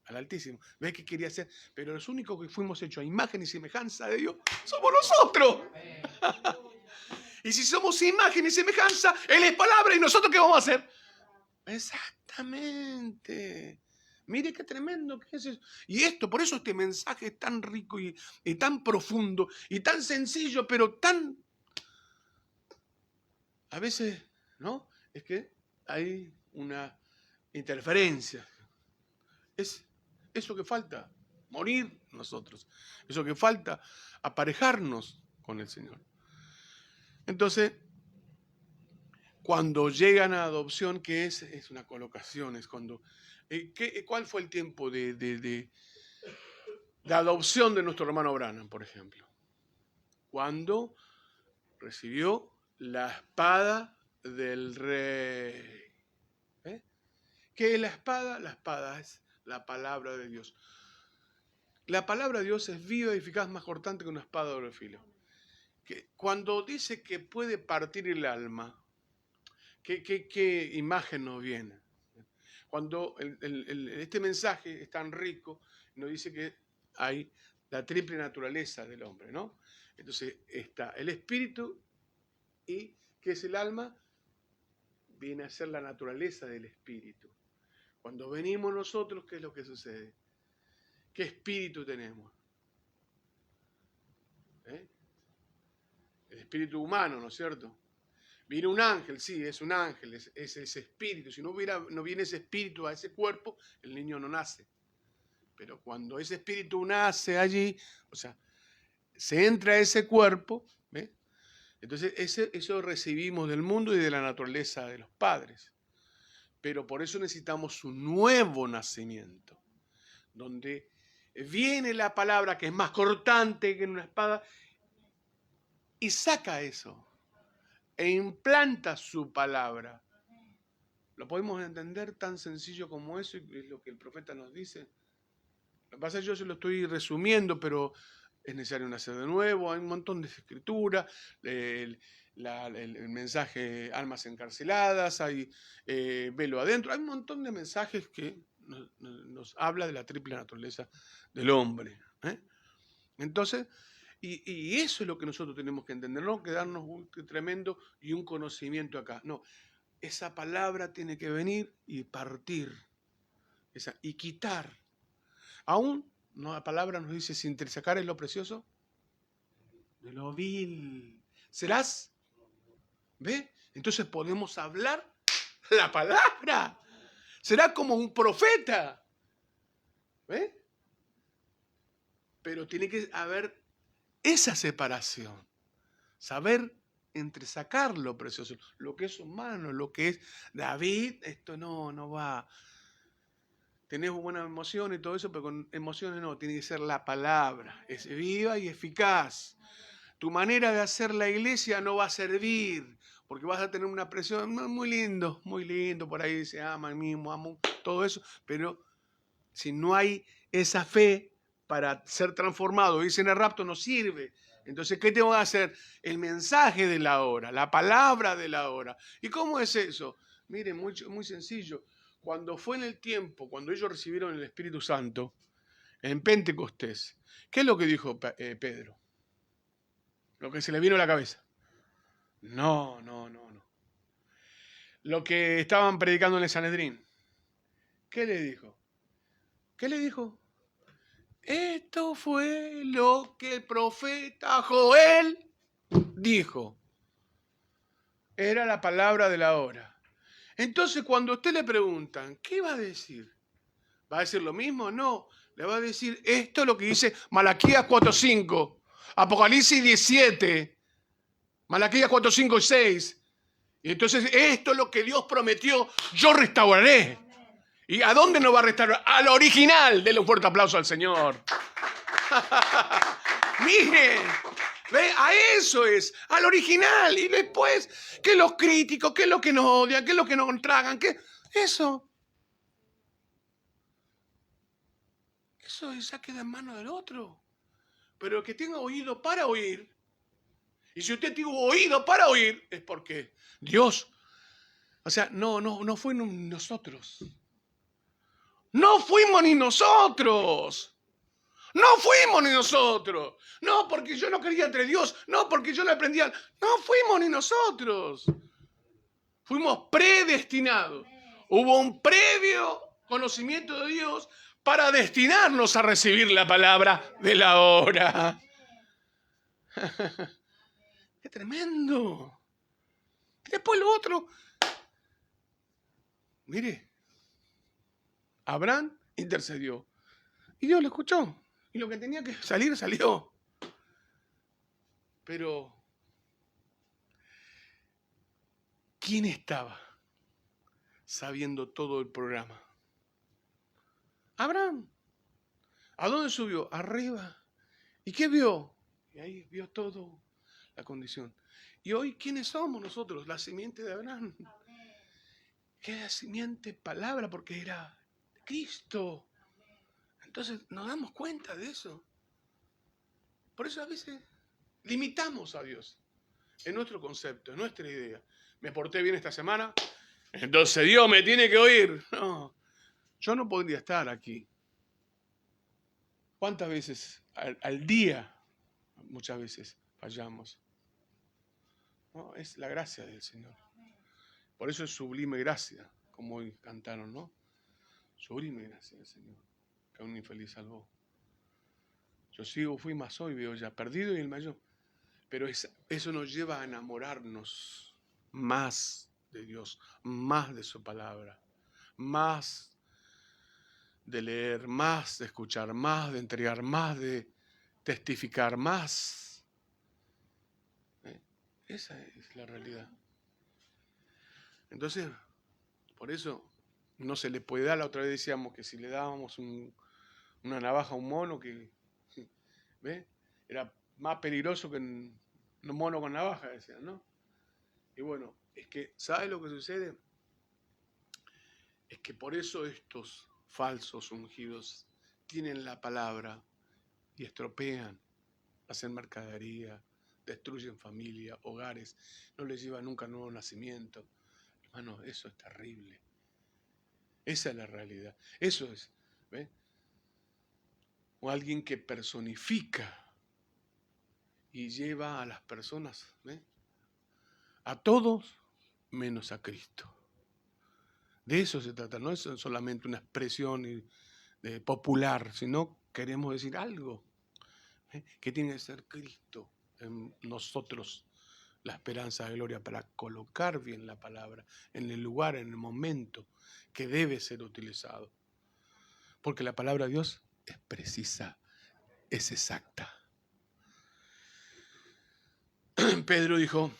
Speaker 2: al Altísimo. ¿Ves que quería ser? Pero los únicos que fuimos hechos a imagen y semejanza de Dios somos nosotros. Y si somos imagen y semejanza, Él es palabra, ¿y nosotros qué vamos a hacer? Exactamente. Mire qué tremendo que es eso. Y por eso este mensaje es tan rico y tan profundo y tan sencillo, pero tan... A veces, ¿no? Es que hay una interferencia. Es eso que falta, morir nosotros. Eso que falta, aparejarnos con el Señor. Entonces, cuando llegan a adopción, ¿qué es? Es una colocación, es cuando... ¿Cuál fue el tiempo de adopción de nuestro hermano Branham, por ejemplo? Cuando recibió la espada del rey. ¿Qué es la espada? La espada es la palabra de Dios. La palabra de Dios es viva y eficaz, más cortante que una espada de doble filo. Cuando dice que puede partir el alma, ¿qué imagen nos viene? Cuando este mensaje es tan rico, nos dice que hay la triple naturaleza del hombre, ¿no? Entonces está el espíritu y ¿qué es el alma? Viene a ser la naturaleza del espíritu. Cuando venimos nosotros, ¿qué es lo que sucede? ¿Qué espíritu tenemos? El espíritu humano, ¿no es cierto? Viene un ángel, sí, es un ángel, es ese espíritu. Si no viene ese espíritu a ese cuerpo, el niño no nace. Pero cuando ese espíritu nace allí, o sea, se entra a ese cuerpo, ¿ves? Entonces eso recibimos del mundo y de la naturaleza de los padres. Pero por eso necesitamos un nuevo nacimiento, donde viene la palabra que es más cortante que una espada y saca eso. E implanta su palabra. ¿Lo podemos entender tan sencillo como eso? Es lo que el profeta nos dice. Lo que pasa es que yo se lo estoy resumiendo, pero es necesario nacer de nuevo. Hay un montón de escritura, el mensaje almas encarceladas, hay velo adentro. Hay un montón de mensajes que nos habla de la triple naturaleza del hombre. Entonces... Y eso es lo que nosotros tenemos que entender, no quedarnos un tremendo y un conocimiento acá. No, esa palabra tiene que venir y partir y quitar. Aún no, la palabra nos dice, sin sacar es lo precioso de lo vil. ¿Serás? ¿Ve? Entonces podemos hablar la palabra. Será como un profeta. ¿Ve? Pero tiene que haber esa separación, saber entresacar lo precioso, lo que es humano, lo que es David, esto no va. Tenés buena emoción y todo eso, pero con emociones no, tiene que ser la palabra, es viva y eficaz. Tu manera de hacer la iglesia no va a servir, porque vas a tener una presión muy lindo, por ahí se ama, mismo, amo, todo eso, pero si no hay esa fe para ser transformado, irse en el rapto, no sirve. Entonces, ¿qué tengo que hacer? El mensaje de la hora, la palabra de la hora. ¿Y cómo es eso? Miren, muy sencillo. Cuando fue en el tiempo, cuando ellos recibieron el Espíritu Santo, en Pentecostés, ¿qué es lo que dijo Pedro? Lo que se le vino a la cabeza. No. Lo que estaban predicando en el Sanedrín. ¿Qué le dijo? Esto fue lo que el profeta Joel dijo. Era la palabra de la hora. Entonces, cuando a usted le preguntan, ¿qué va a decir? ¿Va a decir lo mismo? No. Le va a decir, esto es lo que dice Malaquías 4:5, Apocalipsis 17, Malaquías 4:5 y 6. Y entonces, esto es lo que Dios prometió, yo restauraré. ¿Y a dónde nos va a restaurar? Al original. Denle un fuerte aplauso al Señor. Miren, ¿ve? A eso es, al original. Y después, que los críticos, que los que nos odian, que los que nos tragan, que eso. eso ya queda en manos del otro. Pero el que tenga oído para oír, y si usted tuvo oído para oír, es porque Dios, o sea, no fue nosotros. No fuimos ni nosotros. No fuimos ni nosotros. No porque yo no creía entre Dios. No porque yo le aprendía. No fuimos ni nosotros. Fuimos predestinados. Hubo un previo conocimiento de Dios para destinarnos a recibir la palabra de la hora. ¡Qué tremendo! Después lo otro. Mire, Abraham intercedió. Y Dios lo escuchó. Y lo que tenía que salir, salió. Pero, ¿quién estaba sabiendo todo el programa? Abraham. ¿A dónde subió? Arriba. ¿Y qué vio? Y ahí vio todo, la condición. Y hoy, ¿quiénes somos nosotros? La simiente de Abraham. Que era simiente palabra porque era Cristo. Entonces nos damos cuenta de eso. Por eso a veces limitamos a Dios en nuestro concepto, en nuestra idea. Me porté bien esta semana, entonces Dios me tiene que oír. No, yo no podría estar aquí. ¿Cuántas veces al día, muchas veces fallamos? No, es la gracia del Señor. Por eso es sublime gracia, como hoy cantaron, ¿no? Sublime gracia del Señor, que a un infeliz salvó. Yo fui más hoy, veo ya perdido y el mayor. Pero eso nos lleva a enamorarnos más de Dios, más de su palabra, más de leer, más de escuchar, más de entregar, más de testificar, más. Esa es la realidad. Entonces, por eso no se le puede dar. La otra vez decíamos que si le dábamos una navaja a un mono, que ¿ve? Era más peligroso que un mono con navaja, decían, ¿no? Y bueno, es que, ¿sabe lo que sucede? Es que por eso estos falsos ungidos tienen la palabra y estropean, hacen mercadería, destruyen familia, hogares, no les lleva nunca nuevo nacimiento. Hermano, eso es terrible. Esa es la realidad. Eso es, ¿ve? O alguien que personifica y lleva a las personas, ¿ve? A todos menos a Cristo. De eso se trata, no es solamente una expresión popular, sino queremos decir algo, que tiene que ser Cristo en nosotros, la esperanza de gloria, para colocar bien la palabra en el lugar, en el momento que debe ser utilizado. Porque la palabra de Dios es precisa, es exacta. Pedro dijo,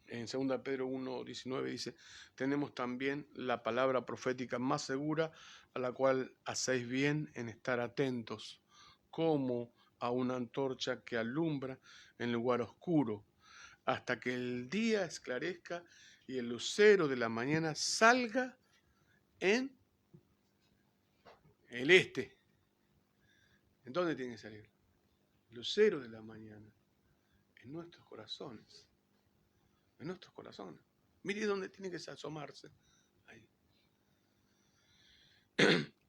Speaker 2: en 2 Pedro 1:19 dice, tenemos también la palabra profética más segura, a la cual hacéis bien en estar atentos, como a una antorcha que alumbra en lugar oscuro, hasta que el día esclarezca y el lucero de la mañana salga en el este. ¿En dónde tiene que salir? El lucero de la mañana, en nuestros corazones. En nuestros corazones. Mire dónde tiene que asomarse. Ahí.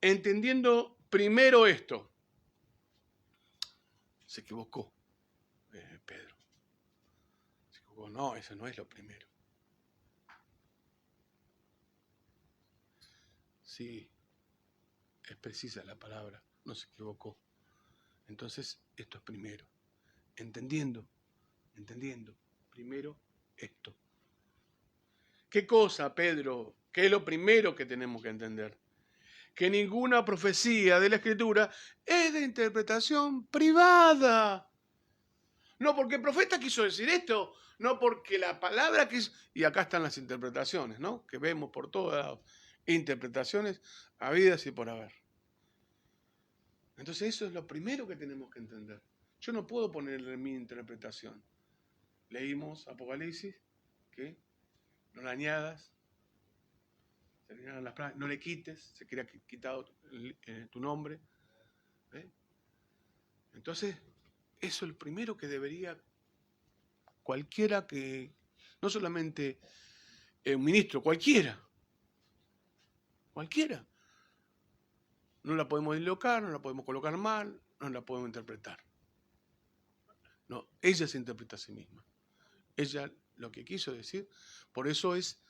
Speaker 2: Entendiendo primero esto. Se equivocó Pedro. Se equivocó. No, eso no es lo primero. Sí, es precisa la palabra. No se equivocó. Entonces, esto es primero. Entendiendo. Primero esto. ¿Qué cosa, Pedro? ¿Qué es lo primero que tenemos que entender? Que ninguna profecía de la Escritura es de interpretación privada. No porque el profeta quiso decir esto, no porque la palabra quiso... Y acá están las interpretaciones, ¿no? Que vemos por todos lados. Interpretaciones habidas y por haber. Entonces eso es lo primero que tenemos que entender. Yo no puedo ponerle mi interpretación. Leímos Apocalipsis, que no le añadas terminaron las plagas, no le quites, se quería quitado tu nombre. Entonces, eso es lo primero que debería cualquiera que, no solamente un ministro, cualquiera. No la podemos dislocar, no la podemos colocar mal, no la podemos interpretar. No, ella se interpreta a sí misma. Ella lo que quiso decir, por eso es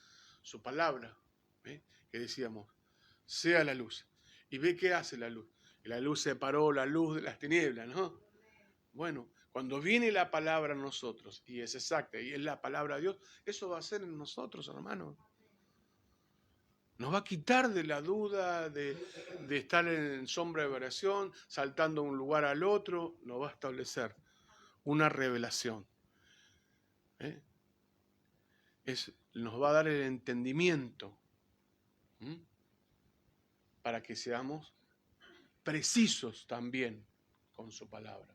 Speaker 2: su palabra, que decíamos, sea la luz. Y ve qué hace la luz. La luz separó la luz de las tinieblas, ¿no? Bueno, cuando viene la palabra a nosotros, y es exacta, y es la palabra de Dios, eso va a ser en nosotros, hermanos. Nos va a quitar de la duda, de estar en sombra de variación, saltando de un lugar al otro, nos va a establecer una revelación. Nos va a dar el entendimiento para que seamos precisos también con su palabra,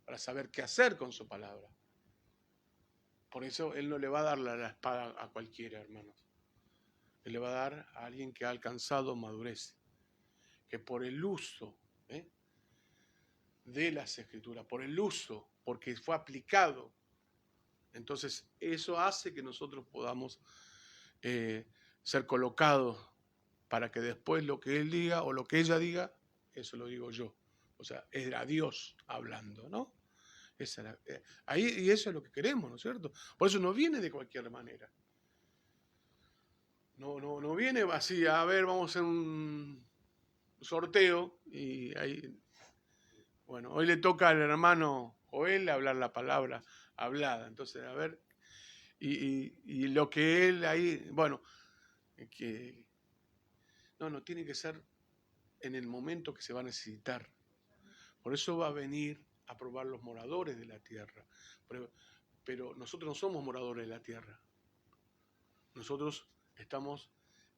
Speaker 2: para saber qué hacer con su palabra. Por eso Él no le va a dar la espada a cualquiera, hermanos. Él le va a dar a alguien que ha alcanzado madurez, que por el uso de las Escrituras, por el uso, porque fue aplicado, entonces eso hace que nosotros podamos ser colocados para que después lo que Él diga o lo que ella diga, eso lo digo yo. O sea, era Dios hablando, ¿no? Ahí, y eso es lo que queremos, ¿no es cierto? Por eso no viene de cualquier manera. No viene así, a ver, vamos a hacer un sorteo y ahí, bueno, hoy le toca al hermano Joel hablar la palabra hablada, entonces, a ver, y lo que él ahí, bueno, que no, tiene que ser en el momento que se va a necesitar. Por eso va a venir a probar los moradores de la tierra. Pero nosotros no somos moradores de la tierra. Nosotros estamos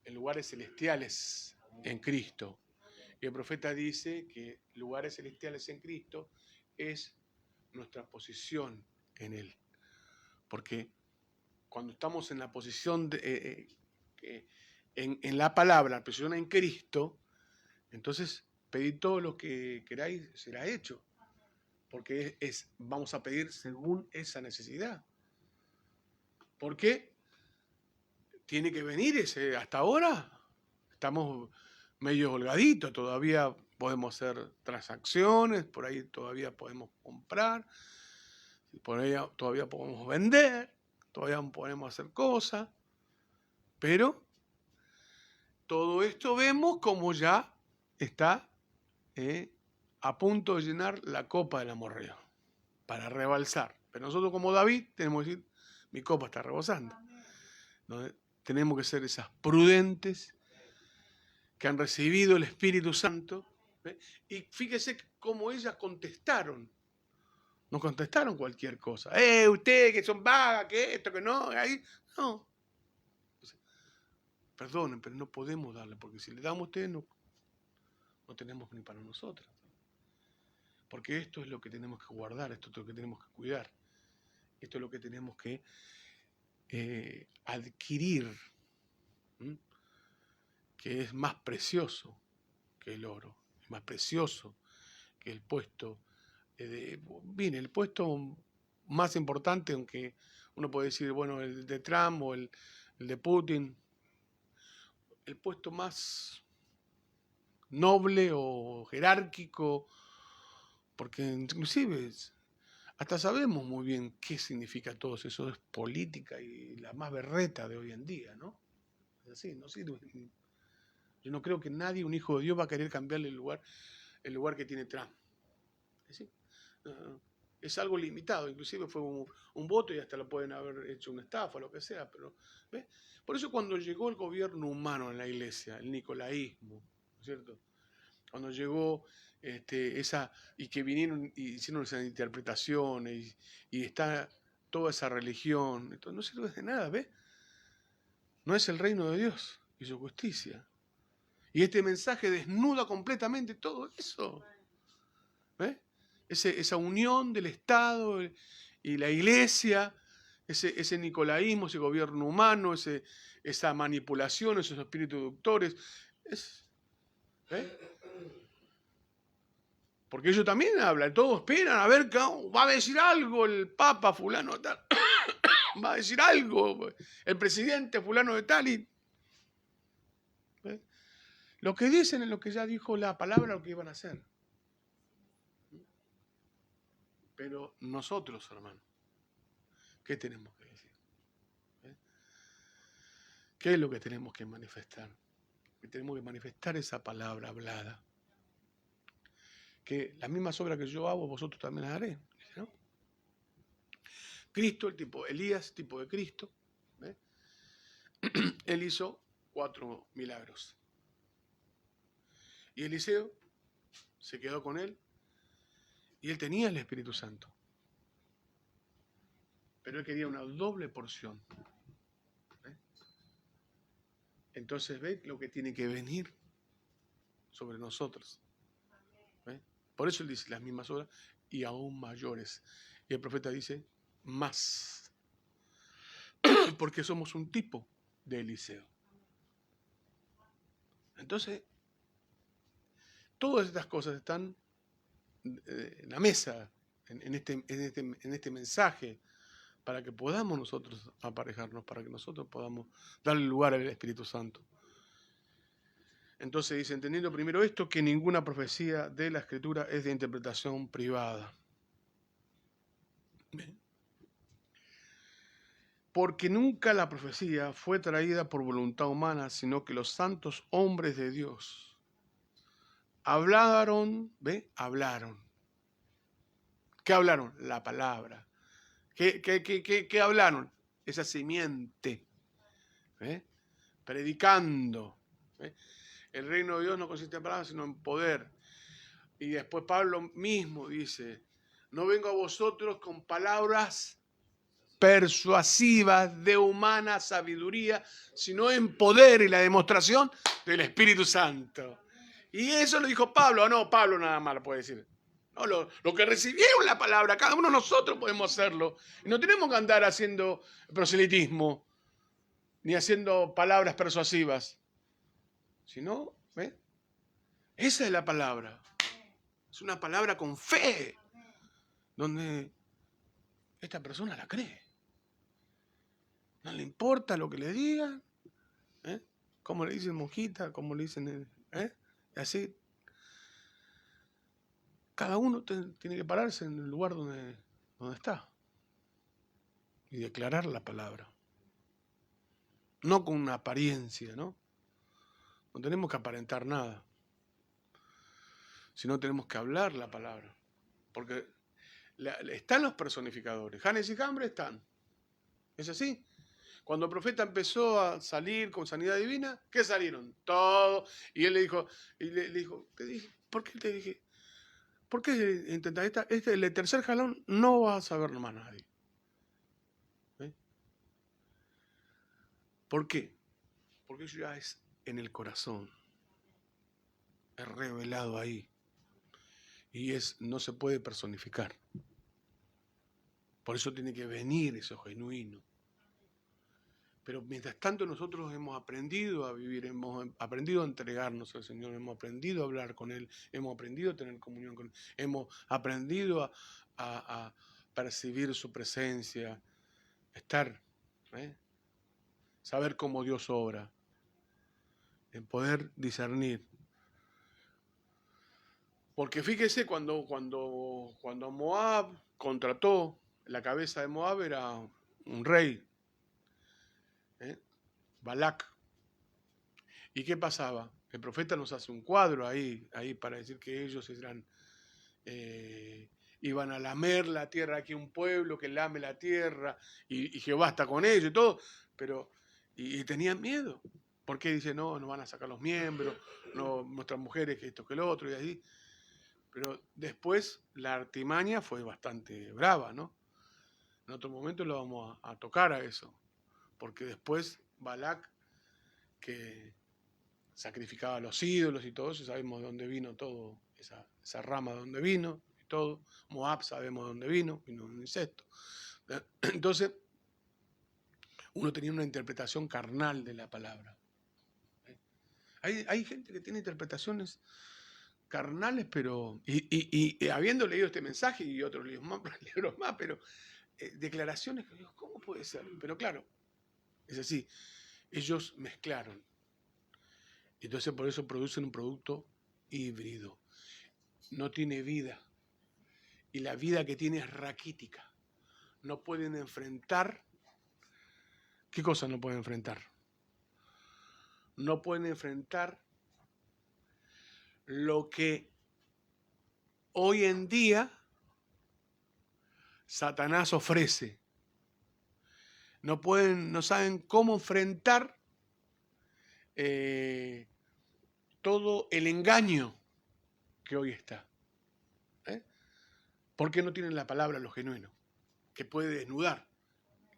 Speaker 2: en lugares celestiales en Cristo. Y el profeta dice que lugares celestiales en Cristo es nuestra posición en Él. Porque cuando estamos en la posición en la palabra, la posición en Cristo, entonces pedid todo lo que queráis, será hecho. Porque vamos a pedir según esa necesidad. Porque tiene que venir ese, hasta ahora estamos medio holgaditos, todavía podemos hacer transacciones, por ahí todavía podemos comprar, por ahí todavía podemos vender, todavía podemos hacer cosas, pero todo esto vemos como ya está a punto de llenar la copa del amorreo, para rebalsar. Pero nosotros como David tenemos que decir, mi copa está rebosando. ¿No? Tenemos que ser esas prudentes que han recibido el Espíritu Santo. Y fíjese cómo ellas contestaron. No contestaron cualquier cosa. Ustedes que son vagas, que esto, que no, ahí. No. Perdonen, pero no podemos darle, porque si le damos a ustedes no tenemos ni para nosotros. Porque esto es lo que tenemos que guardar, esto es lo que tenemos que cuidar. Esto es lo que tenemos que adquirir, que es más precioso que el oro, es más precioso que el puesto. El puesto más importante, aunque uno puede decir, bueno, el de Trump o el de Putin, el puesto más noble o jerárquico, porque inclusive hasta sabemos muy bien qué significa todo eso, es política y la más berreta de hoy en día, ¿no? Es así, no sirve. Yo no creo que nadie, un hijo de Dios, va a querer cambiarle el lugar que tiene Trump. ¿Sí? Es algo limitado, inclusive fue un voto y hasta lo pueden haber hecho una estafa, lo que sea, pero ¿ves? Por eso cuando llegó el gobierno humano en la iglesia, el nicolaísmo, ¿no es cierto? Cuando llegó y que vinieron y hicieron esas interpretaciones y está toda esa religión, entonces no sirve de nada, ¿ves? No es el reino de Dios y su justicia. Y este mensaje desnuda completamente todo eso. ¿Ves? Esa unión del Estado y la iglesia ese nicolaísmo, ese gobierno humano, esa manipulación, esos espíritus seductores. Porque ellos también hablan, todos esperan a ver, va a decir algo el Papa fulano de tal, va a decir algo el presidente fulano de tal. Lo que dicen es lo que ya dijo la palabra, lo que iban a hacer. Pero nosotros, hermano, ¿qué tenemos que decir? ¿Qué es lo que tenemos que manifestar? Que tenemos que manifestar esa palabra hablada. Que las mismas obras que yo hago, vosotros también las haréis, ¿no? Cristo, el tipo Elías, tipo de Cristo, él hizo 4 milagros. Y Eliseo se quedó con él y él tenía el Espíritu Santo. Pero él quería una doble porción. Entonces, ¿ves lo que tiene que venir sobre nosotros? Por eso él dice las mismas obras y aún mayores. Y el profeta dice más. Porque somos un tipo de Eliseo. Entonces, todas estas cosas están en la mesa, en este mensaje, para que podamos nosotros aparejarnos, para que nosotros podamos darle lugar al Espíritu Santo. Entonces dice, entendiendo primero esto, que ninguna profecía de la Escritura es de interpretación privada. ¿Bien? Porque nunca la profecía fue traída por voluntad humana, sino que los santos hombres de Dios hablaron, ¿ve? Hablaron. ¿Qué hablaron? La palabra. ¿Qué hablaron? Esa simiente. Predicando. El reino de Dios no consiste en palabras, sino en poder. Y después Pablo mismo dice, no vengo a vosotros con palabras persuasivas de humana sabiduría, sino en poder y la demostración del Espíritu Santo. Y eso lo dijo Pablo. No, Pablo nada más lo puede decir. No, lo que recibieron la palabra, cada uno de nosotros podemos hacerlo. Y no tenemos que andar haciendo proselitismo, ni haciendo palabras persuasivas. Sino, ¿ves? Esa es la palabra. Es una palabra con fe, donde esta persona la cree. No le importa lo que le digan, como le dicen monjita, como le dicen, y así. Cada uno tiene que pararse en el lugar donde está y declarar la palabra. No con una apariencia, ¿no? No tenemos que aparentar nada, sino tenemos que hablar la palabra. Porque están los personificadores. Janes y Jambres están. ¿Es así? Cuando el profeta empezó a salir con sanidad divina, ¿qué salieron? Todo. Y él le dijo, ¿por qué te dije? ¿Por qué intentas el tercer jalón? No va a saber más nadie. ¿Por qué? Porque eso ya es en el corazón. Es revelado ahí. Y no se puede personificar. Por eso tiene que venir eso genuino. Pero mientras tanto nosotros hemos aprendido a vivir, hemos aprendido a entregarnos al Señor, hemos aprendido a hablar con Él, hemos aprendido a tener comunión con Él, hemos aprendido a percibir su presencia, estar, saber cómo Dios obra, en poder discernir. Porque fíjese, cuando Moab contrató, la cabeza de Moab era un rey, Balac. ¿Y qué pasaba? El profeta nos hace un cuadro ahí para decir que ellos iban a lamer la tierra, aquí un pueblo que lame la tierra, y Jehová está con ellos y todo, pero y tenían miedo. ¿Por qué? Dice, no, nos van a sacar los miembros, no, nuestras mujeres que esto que lo otro, y así. Pero después la artimaña fue bastante brava, ¿no? En otro momento lo vamos a tocar a eso, porque después Balac, que sacrificaba a los ídolos y todo eso, sabemos de dónde vino todo, esa rama de dónde vino y todo. Moab sabemos de dónde vino un incesto. Entonces, uno tenía una interpretación carnal de la palabra. Hay gente que tiene interpretaciones carnales, pero... Y habiendo leído este mensaje y otros libros más, pero declaraciones que digo, ¿cómo puede ser? Pero claro, es así. Ellos mezclaron. Entonces por eso producen un producto híbrido. No tiene vida. Y la vida que tiene es raquítica. No pueden enfrentar. ¿Qué cosa no pueden enfrentar? No pueden enfrentar lo que hoy en día Satanás ofrece. No saben cómo enfrentar todo el engaño que hoy está. Porque no tienen la palabra lo genuino, que puede desnudar,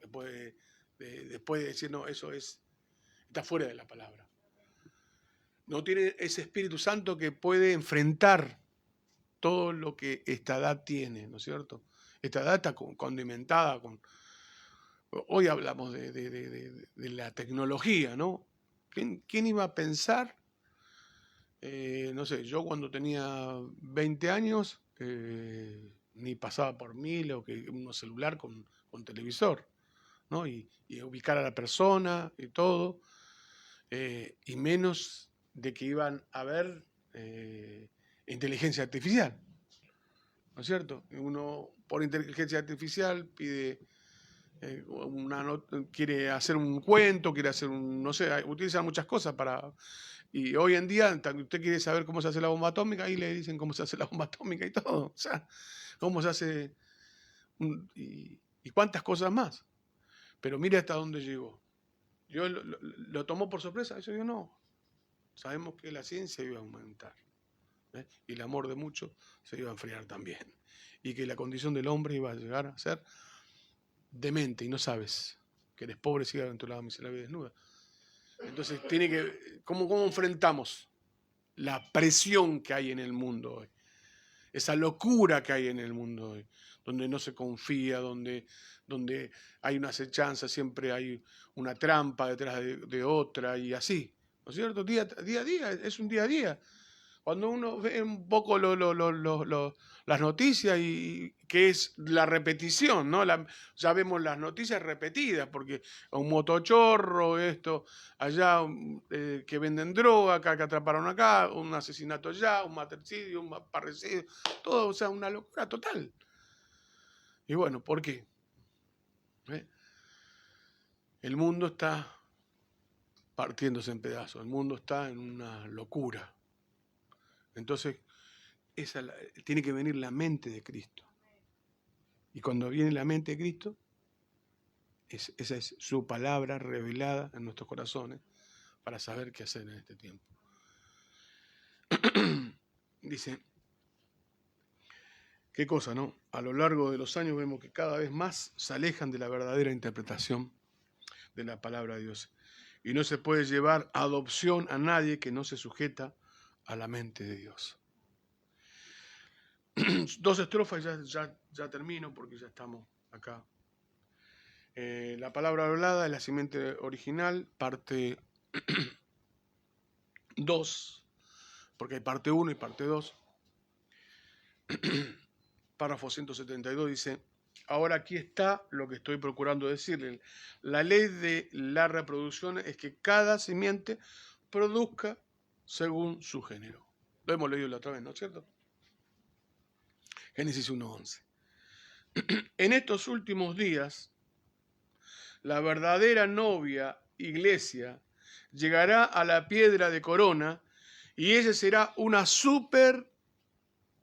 Speaker 2: que puede después de decir, no, eso está fuera de la palabra. No tiene ese Espíritu Santo que puede enfrentar todo lo que esta edad tiene, ¿no es cierto? Esta edad está condimentada con... Hoy hablamos de la tecnología, ¿no? ¿Quién iba a pensar? No sé, yo cuando tenía 20 años, ni pasaba por mí lo que un celular con televisor, ¿no? Y ubicar a la persona y todo, y menos de que iban a ver inteligencia artificial, ¿no es cierto? Uno por inteligencia artificial pide quiere hacer un cuento, quiere hacer no sé, utiliza muchas cosas para... Y hoy en día, usted quiere saber cómo se hace la bomba atómica, ahí le dicen cómo se hace la bomba atómica y todo. O sea, cómo se hace... y cuántas cosas más. Pero mire hasta dónde llegó. Dios lo tomó por sorpresa. Yo digo, no. Sabemos que la ciencia iba a aumentar. Y el amor de muchos se iba a enfriar también. Y que la condición del hombre iba a llegar a ser demente. Y no sabes que eres pobre, ciega, aventurada, miserable y desnuda. Entonces, ¿cómo enfrentamos la presión que hay en el mundo hoy? Esa locura que hay en el mundo hoy, donde no se confía, donde hay una acechanza, siempre hay una trampa detrás de otra y así, ¿no es cierto? Día a día, es un día a día. Cuando uno ve un poco las noticias y que es la repetición, ¿no? Ya vemos las noticias repetidas, porque un motochorro, esto, allá que venden droga, acá que atraparon acá, un asesinato allá, un matricidio, un parricidio, todo, o sea, una locura total. Y bueno, ¿por qué? El mundo está partiéndose en pedazos, el mundo está en una locura. Entonces, tiene que venir la mente de Cristo. Y cuando viene la mente de Cristo, esa es su palabra revelada en nuestros corazones para saber qué hacer en este tiempo. Dice, qué cosa, ¿no? A lo largo de los años vemos que cada vez más se alejan de la verdadera interpretación de la palabra de Dios. Y no se puede llevar adopción a nadie que no se sujeta a la mente de Dios. 2 estrofas, ya termino porque ya estamos acá. La palabra hablada es la simiente original, parte 2, porque hay parte 1 y parte 2. Párrafo 172 dice, ahora aquí está lo que estoy procurando decirle. La ley de la reproducción es que cada simiente produzca según su género. Lo hemos leído la otra vez, ¿no es cierto? Génesis 1:11. En estos últimos días, la verdadera novia iglesia llegará a la piedra de corona y ella será una super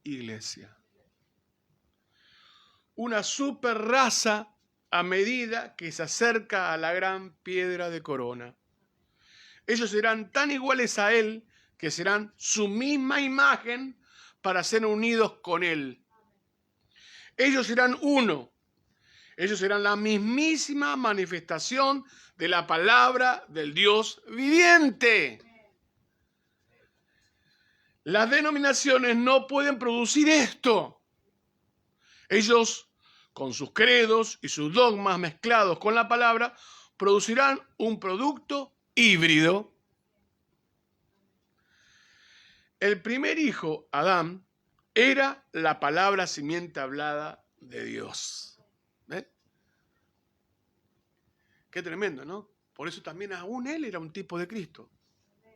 Speaker 2: iglesia. Una super raza a medida que se acerca a la gran piedra de corona. Ellos serán tan iguales a él que serán su misma imagen para ser unidos con él. Ellos serán uno. Ellos serán la mismísima manifestación de la palabra del Dios viviente. Las denominaciones no pueden producir esto. Ellos, con sus credos y sus dogmas mezclados con la palabra, producirán un producto híbrido. El primer hijo, Adán, era la palabra simiente hablada de Dios. ¿Ves? Qué tremendo, ¿no? Por eso también aún él era un tipo de Cristo.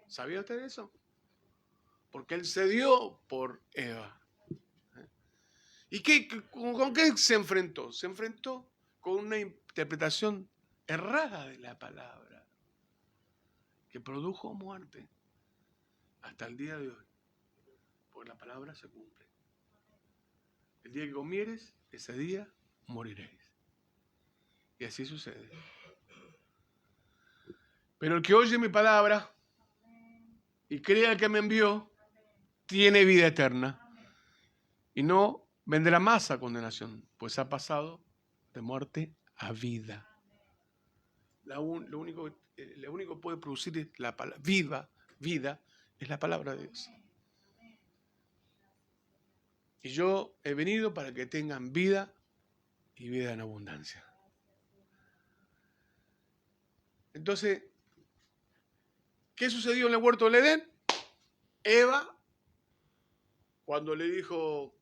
Speaker 2: ¿Sabía usted eso? Porque él se dio por Eva. ¿Y con qué se enfrentó? Se enfrentó con una interpretación errada de la palabra que produjo muerte hasta el día de hoy. Porque la palabra se cumple. El día que comieres, ese día moriréis. Y así sucede. Pero el que oye mi palabra y cree al que me envió, tiene vida eterna. Y no vendrá más a condenación, pues ha pasado de muerte a vida. Lo único que puede producir la palabra vida, es la palabra de Dios. Y yo he venido para que tengan vida y vida en abundancia. Entonces, ¿qué sucedió en el huerto del Edén? Eva, cuando le dijo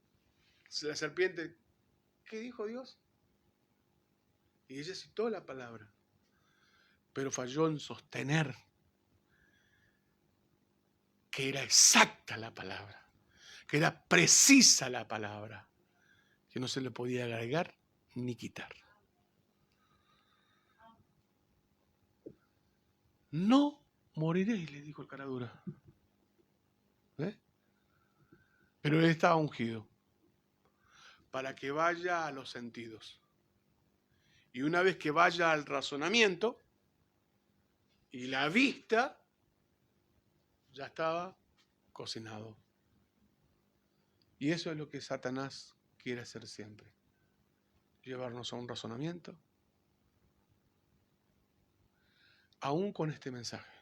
Speaker 2: la serpiente, ¿qué dijo Dios? Y ella citó la palabra, pero falló en sostener que era exacta la palabra, que era precisa la palabra, que no se le podía agregar ni quitar. No moriréis, le dijo el caradura. ¿Eh? Pero él estaba ungido para que vaya a los sentidos. Y una vez que vaya al razonamiento y la vista, ya estaba cocinado. Y eso es lo que Satanás quiere hacer siempre. Llevarnos a un razonamiento. Aún con este mensaje.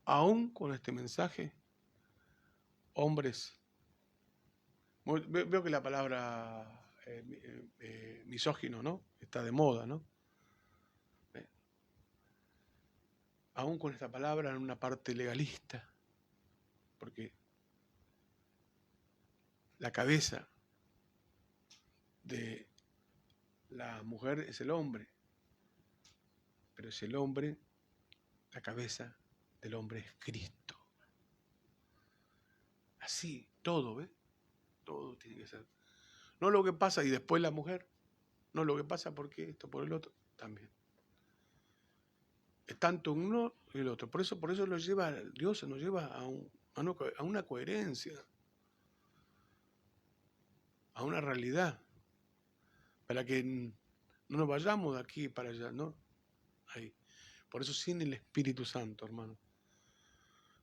Speaker 2: Aún con este mensaje, hombres. Veo que la palabra misógino, ¿no? Está de moda, ¿no? Aún con esta palabra en una parte legalista, porque la cabeza de la mujer es el hombre, pero es el hombre, la cabeza del hombre es Cristo. Así, todo, ¿ves? Todo tiene que ser. No lo que pasa y después la mujer, no lo que pasa porque esto, por el otro, también. Es tanto uno y el otro. Por eso lo lleva, Dios nos lleva a una coherencia, a una realidad, para que no nos vayamos de aquí para allá, ¿no? Ahí. Por eso sin el Espíritu Santo, hermano,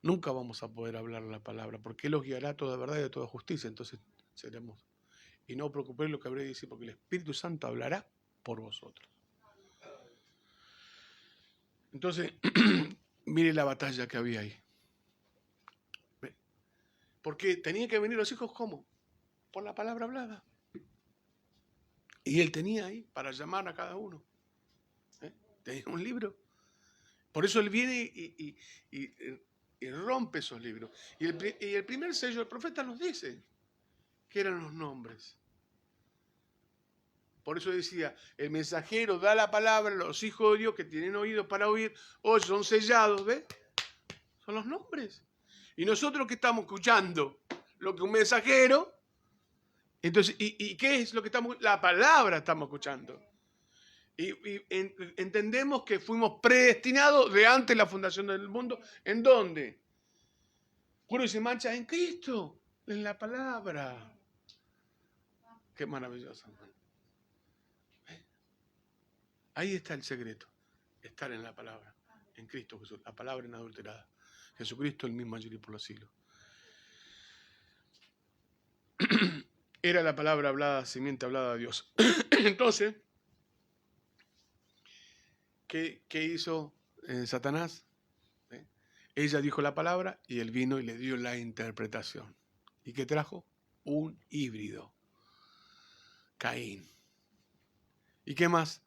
Speaker 2: nunca vamos a poder hablar la palabra, porque Él os guiará a toda verdad y a toda justicia. Entonces seremos. Y no os preocupéis lo que habré de decir, porque el Espíritu Santo hablará por vosotros. Entonces, mire la batalla que había ahí. Porque tenían que venir los hijos, ¿cómo? Por la palabra hablada. Y él tenía ahí para llamar a cada uno. Tenía un libro. Por eso él viene y rompe esos libros. Y el primer sello del profeta nos dice que eran los nombres. Por eso decía, el mensajero da la palabra, los hijos de Dios que tienen oídos para oír, hoy son sellados, ¿ves? Son los nombres. Y nosotros que estamos escuchando lo que un mensajero, entonces, ¿y qué es lo que estamos? La palabra estamos escuchando. Y entendemos que fuimos predestinados de antes de la fundación del mundo. ¿En dónde? Puro y sin mancha en Cristo, en la palabra. Qué maravilloso, hermano. Ahí está el secreto, estar en la palabra, en Cristo Jesús, la palabra inadulterada. Jesucristo el mismo ayer y por los siglos. Era la palabra hablada, simiente hablada de Dios. Entonces, ¿qué hizo Satanás? Ella dijo la palabra y él vino y le dio la interpretación. ¿Y qué trajo? Un híbrido. Caín. ¿Y qué más?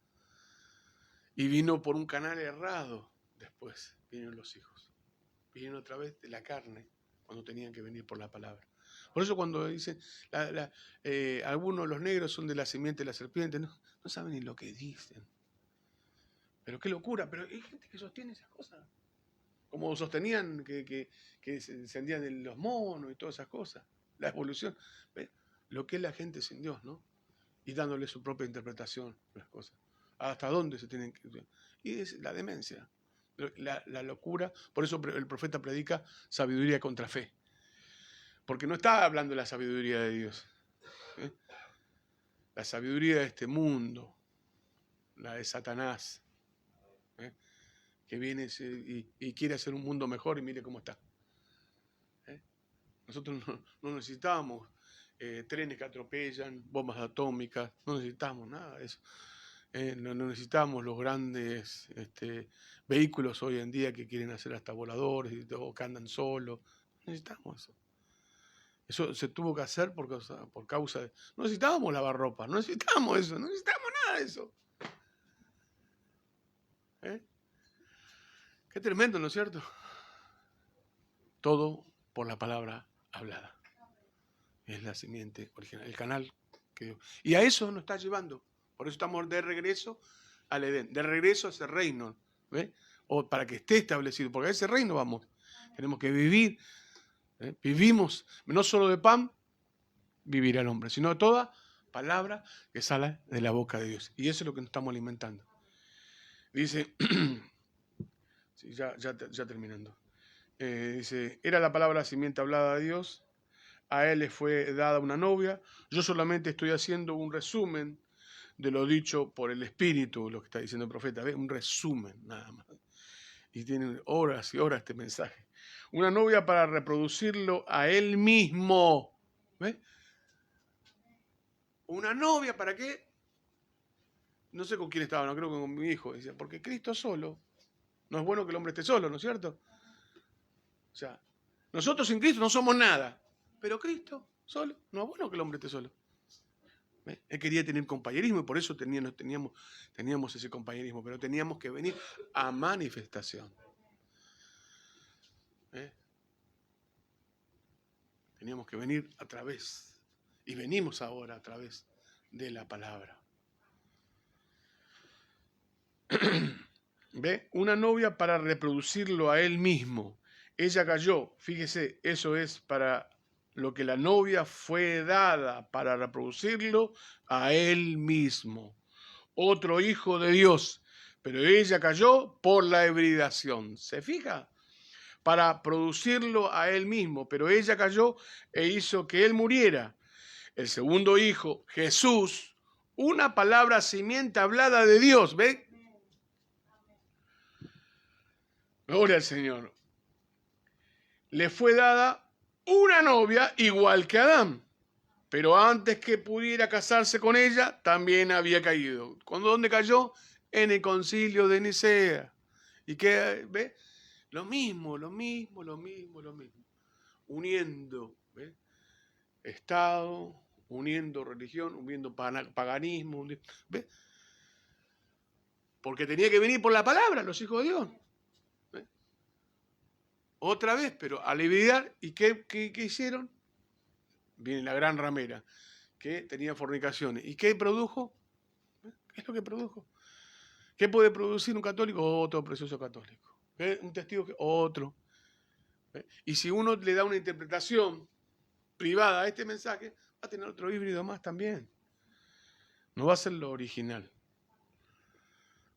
Speaker 2: Y vino por un canal errado después, vinieron los hijos. Vinieron a través de la carne, cuando tenían que venir por la palabra. Por eso cuando dicen, algunos de los negros son de la simiente de la serpiente, no saben ni lo que dicen. Pero qué locura, pero hay gente que sostiene esas cosas. Como sostenían que se descendían de los monos y todas esas cosas. La evolución. ¿Ves? Lo que es la gente sin Dios, ¿no? Y dándole su propia interpretación a las cosas. ¿Hasta dónde se tienen que...? Y es la demencia, la locura. Por eso el profeta predica sabiduría contra fe. Porque no está hablando de la sabiduría de Dios. ¿Eh? La sabiduría de este mundo, la de Satanás, que viene y quiere hacer un mundo mejor y mire cómo está. Nosotros no necesitamos trenes que atropellan, bombas atómicas, no necesitamos nada de eso. No necesitamos los grandes vehículos hoy en día que quieren hacer hasta voladores y todo, que andan solos. No necesitamos eso. Eso se tuvo que hacer por causa de... No necesitábamos lavar ropa, no necesitábamos eso, no necesitábamos nada de eso. Qué tremendo, ¿no es cierto? Todo por la palabra hablada. Es la simiente original, el canal que Dios. Y a eso nos está llevando. Por eso estamos de regreso al Edén, de regreso a ese reino, ¿ves? O para que esté establecido, porque a ese reino vamos. Tenemos que vivir. Vivimos, no solo de pan vivirá el hombre, sino de toda palabra que sale de la boca de Dios. Y eso es lo que nos estamos alimentando. Dice, sí, ya terminando. Dice, era la palabra simiente hablada de Dios, a él le fue dada una novia. Yo solamente estoy haciendo un resumen de lo dicho por el Espíritu, lo que está diciendo el profeta. ¿Ves? Un resumen, nada más. Y tienen horas y horas este mensaje. Una novia para reproducirlo a él mismo. ¿Ves? Una novia, ¿para qué? No sé con quién estaba, no creo que con mi hijo. Decía, porque Cristo solo. No es bueno que el hombre esté solo, ¿no es cierto? O sea, nosotros sin Cristo no somos nada. Pero Cristo solo, no es bueno que el hombre esté solo. ¿Ves? Él quería tener compañerismo y por eso teníamos ese compañerismo, pero teníamos que venir a manifestación. Teníamos que venir a través, y venimos ahora a través de la palabra. ¿Ve? Una novia para reproducirlo a él mismo. Ella cayó, fíjese, eso es para lo que la novia fue dada, para reproducirlo a él mismo. Otro hijo de Dios, pero ella cayó por la hibridación. ¿Se fija? Para producirlo a él mismo, pero ella cayó e hizo que él muriera. El segundo hijo, Jesús, una palabra simiente hablada de Dios, ¿ve? Gloria al Señor. Le fue dada una novia igual que Adán, pero antes que pudiera casarse con ella, también había caído. ¿Dónde cayó? En el concilio de Nicea. ¿Y qué? ¿Ve? Lo mismo. Uniendo, ¿ves? Estado, uniendo religión, uniendo paganismo, ¿ves? Porque tenía que venir por la palabra los hijos de Dios. ¿Ves? Otra vez, pero al hibridar, ¿y qué hicieron? Viene la gran ramera, que tenía fornicaciones. ¿Y qué produjo? ¿Qué es lo que produjo? ¿Qué puede producir un católico? Otro precioso católico. Un testigo que otro. Y si uno le da una interpretación privada a este mensaje, va a tener otro híbrido más también. No va a ser lo original.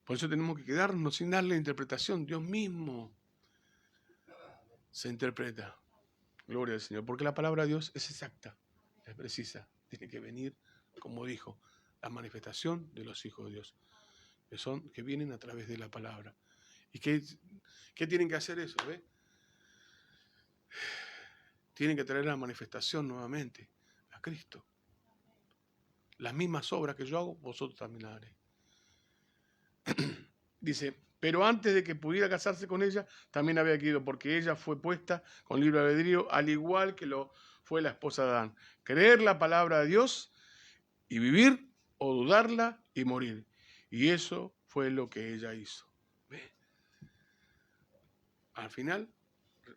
Speaker 2: Por eso tenemos que quedarnos sin darle interpretación. Dios mismo se interpreta. Gloria al Señor. Porque la palabra de Dios es exacta, es precisa. Tiene que venir, como dijo, la manifestación de los hijos de Dios. Que vienen a través de la palabra. ¿Y qué tienen que hacer eso? ¿Ve? Tienen que traer la manifestación nuevamente a Cristo. Las mismas obras que yo hago, vosotros también las haréis. Dice, pero antes de que pudiera casarse con ella, también había caído, porque ella fue puesta con libre albedrío, al igual que lo fue la esposa de Adán. Creer la palabra de Dios y vivir, o dudarla y morir. Y eso fue lo que ella hizo. ¿Ve? Al final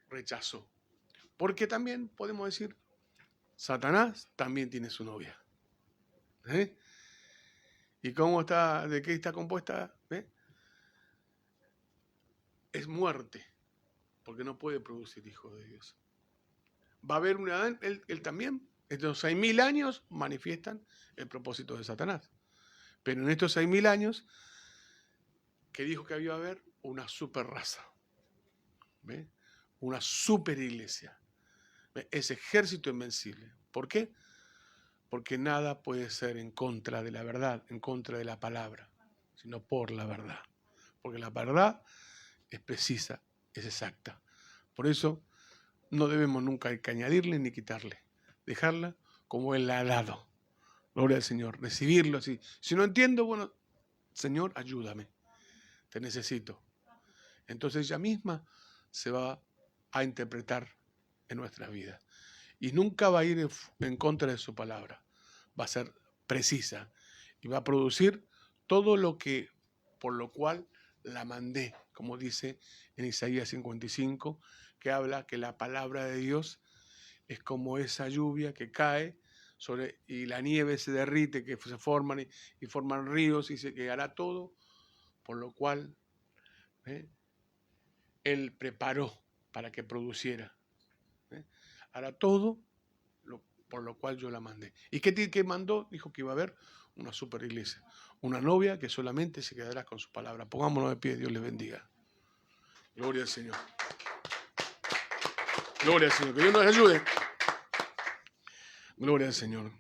Speaker 2: rechazó. Porque también podemos decir, Satanás también tiene su novia. ¿Eh? ¿Y cómo está? ¿De qué está compuesta? ¿Ve? Es muerte, porque no puede producir hijos de Dios. Va a haber un Adán, él también. Estos 6.000 años manifiestan el propósito de Satanás. Pero en estos 6.000 años, que dijo que había a haber una super raza, ¿ve? Una super iglesia, ¿ve? Ese ejército invencible. ¿Por qué? Porque nada puede ser en contra de la verdad, en contra de la palabra, sino por la verdad. Porque la verdad es precisa, es exacta. Por eso no debemos nunca añadirle ni quitarle. Dejarla como Él la ha dado. Gloria al Señor. Recibirlo así. Si no entiendo, bueno, Señor, ayúdame. Te necesito. Entonces ella misma se va a interpretar en nuestras vidas. Y nunca va a ir en contra de su palabra. Va a ser precisa. Y va a producir todo lo que, por lo cual la mandé. Como dice en Isaías 55, que habla que la palabra de Dios es como esa lluvia que cae y la nieve se derrite, que se forman y forman ríos y se quedará todo, por lo cual Él preparó para que produciera. Hará todo por lo cual yo la mandé. ¿Y qué mandó? Dijo que iba a haber una super iglesia, una novia que solamente se quedará con su palabra. Pongámonos de pie, Dios les bendiga. Gloria al Señor. Gloria al Señor. Que Dios nos ayude. Gloria al Señor.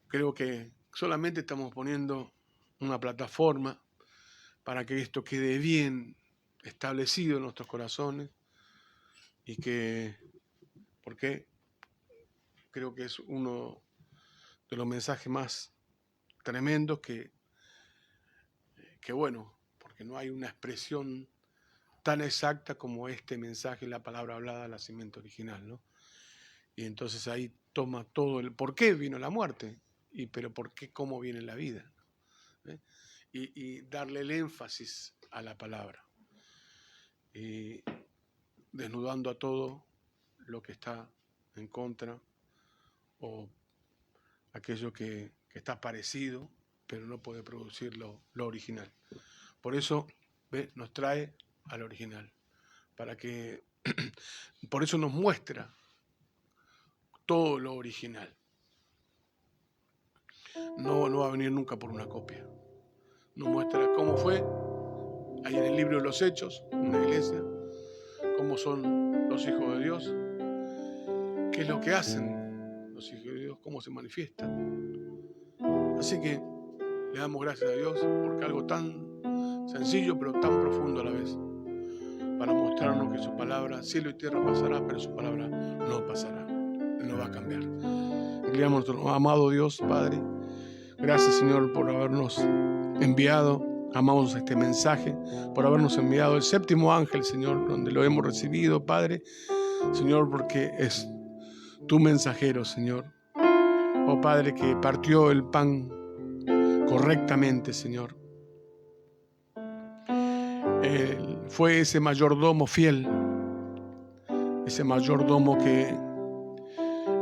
Speaker 2: Creo que solamente estamos poniendo una plataforma para que esto quede bien establecido en nuestros corazones y que, porque creo que es uno de los mensajes más tremendos que bueno, porque no hay una expresión tan exacta como este mensaje, la palabra hablada, la simiente original, ¿no? Y entonces ahí toma todo el por qué vino la muerte, pero por qué, cómo viene la vida, ¿eh? Y darle el énfasis a la palabra, y desnudando a todo lo que está en contra o aquello que está parecido, pero no puede producir lo original. Por eso, ¿ve? Nos trae al original, para que, por eso nos muestra todo lo original. No va a venir nunca por una copia. Nos muestra cómo fue, ahí en el libro de los Hechos, una iglesia, cómo son los hijos de Dios, qué es lo que hacen los hijos de Dios, cómo se manifiestan. Así que le damos gracias a Dios porque algo tan sencillo pero tan profundo a la vez, para mostrarnos que su palabra, cielo y tierra pasará, pero su palabra no pasará, no va a cambiar. Le damos a nuestro amado Dios, Padre, gracias, Señor, por habernos enviado, amamos este mensaje, por habernos enviado el séptimo ángel, Señor, donde lo hemos recibido, Padre, Señor, porque es tu mensajero, Señor. Oh Padre, que partió el pan correctamente, Señor. Fue ese mayordomo fiel, ese mayordomo que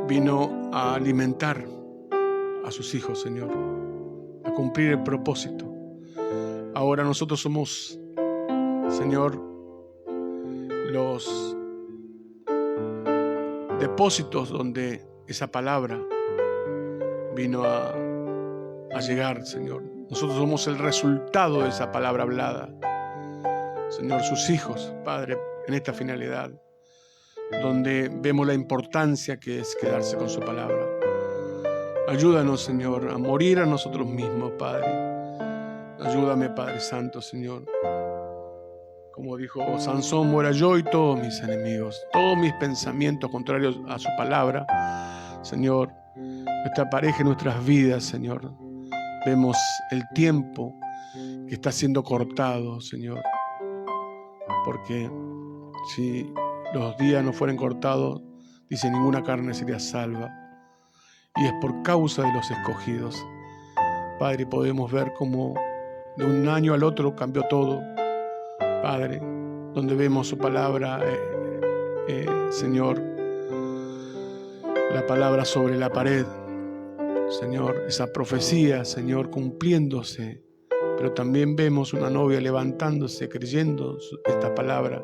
Speaker 2: vino a alimentar a sus hijos, Señor, a cumplir el propósito. Ahora nosotros somos, Señor, los depósitos donde esa palabra vino a llegar, Señor. Nosotros somos el resultado de esa palabra hablada, Señor, sus hijos, Padre, en esta finalidad, donde vemos la importancia que es quedarse con su palabra. Ayúdanos, Señor, a morir a nosotros mismos, Padre. Ayúdame, Padre Santo, Señor. Como dijo Sansón, muera yo y todos mis enemigos, todos mis pensamientos contrarios a su palabra, Señor, nuestra pareja, nuestras vidas, Señor. Vemos el tiempo que está siendo cortado, Señor, porque si los días no fueran cortados, dice, ninguna carne sería salva, y es por causa de los escogidos. Padre, y podemos ver cómo de un año al otro cambió todo, Padre, donde vemos su palabra, Señor, la palabra sobre la pared, Señor, esa profecía, Señor, cumpliéndose, pero también vemos una novia levantándose, creyendo esta palabra,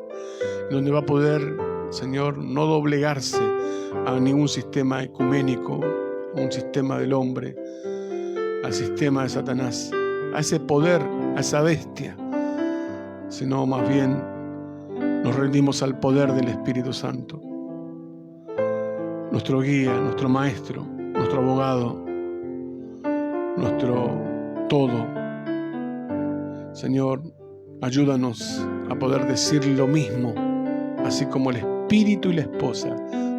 Speaker 2: donde va a poder, Señor, no doblegarse a ningún sistema ecuménico, a un sistema del hombre, al sistema de Satanás, a ese poder, a esa bestia, sino más bien nos rendimos al poder del Espíritu Santo, nuestro guía, nuestro maestro, nuestro abogado, nuestro todo. Señor, ayúdanos a poder decir lo mismo, así como el Espíritu y la esposa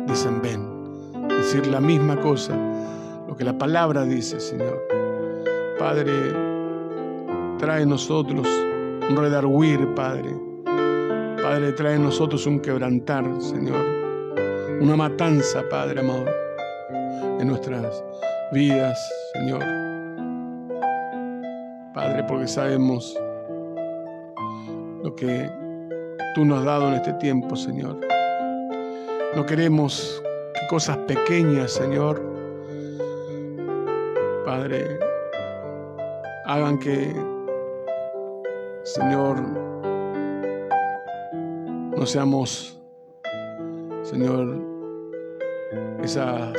Speaker 2: dicen ven, decir la misma cosa, lo que la palabra dice, Señor. Padre, trae en nosotros un redarguir, Padre. Padre, trae en nosotros un quebrantar, Señor. Una matanza, Padre amado, en nuestras vidas, Señor. Padre, porque sabemos lo que tú nos has dado en este tiempo, Señor. No queremos que cosas pequeñas, Señor, Padre, hagan que, Señor, no seamos, Señor, esas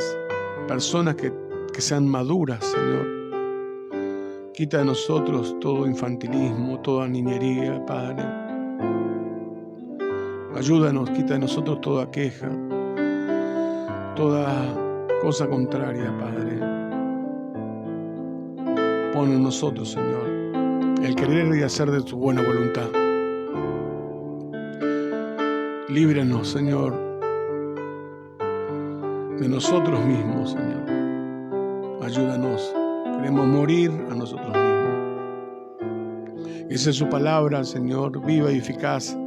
Speaker 2: personas que sean maduras, Señor. Quita de nosotros todo infantilismo, toda niñería, Padre. Ayúdanos, quita de nosotros toda queja, toda cosa contraria, Padre. Pon en nosotros, Señor, el querer y hacer de tu buena voluntad. Líbranos, Señor, de nosotros mismos, Señor. Ayúdanos. Queremos morir a nosotros mismos. Esa es su palabra, Señor, viva y eficaz,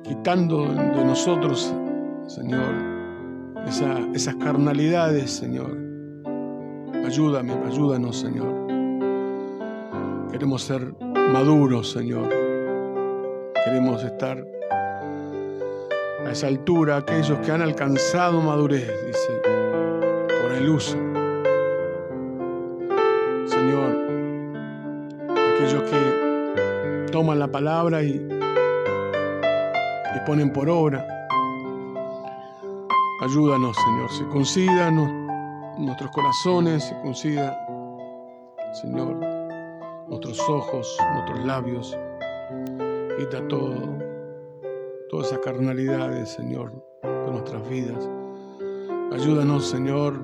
Speaker 2: quitando de nosotros, Señor, esas carnalidades, Señor. Ayúdanos, Señor. Queremos ser maduros, Señor. Queremos estar a esa altura, aquellos que han alcanzado madurez, dice, por el uso. Señor, aquellos que toman la palabra y ponen por obra. Ayúdanos, Señor, circuncida nuestros corazones, circuncida, Señor, nuestros ojos, nuestros labios. Quita todas esas carnalidades, Señor, de nuestras vidas. Ayúdanos, Señor,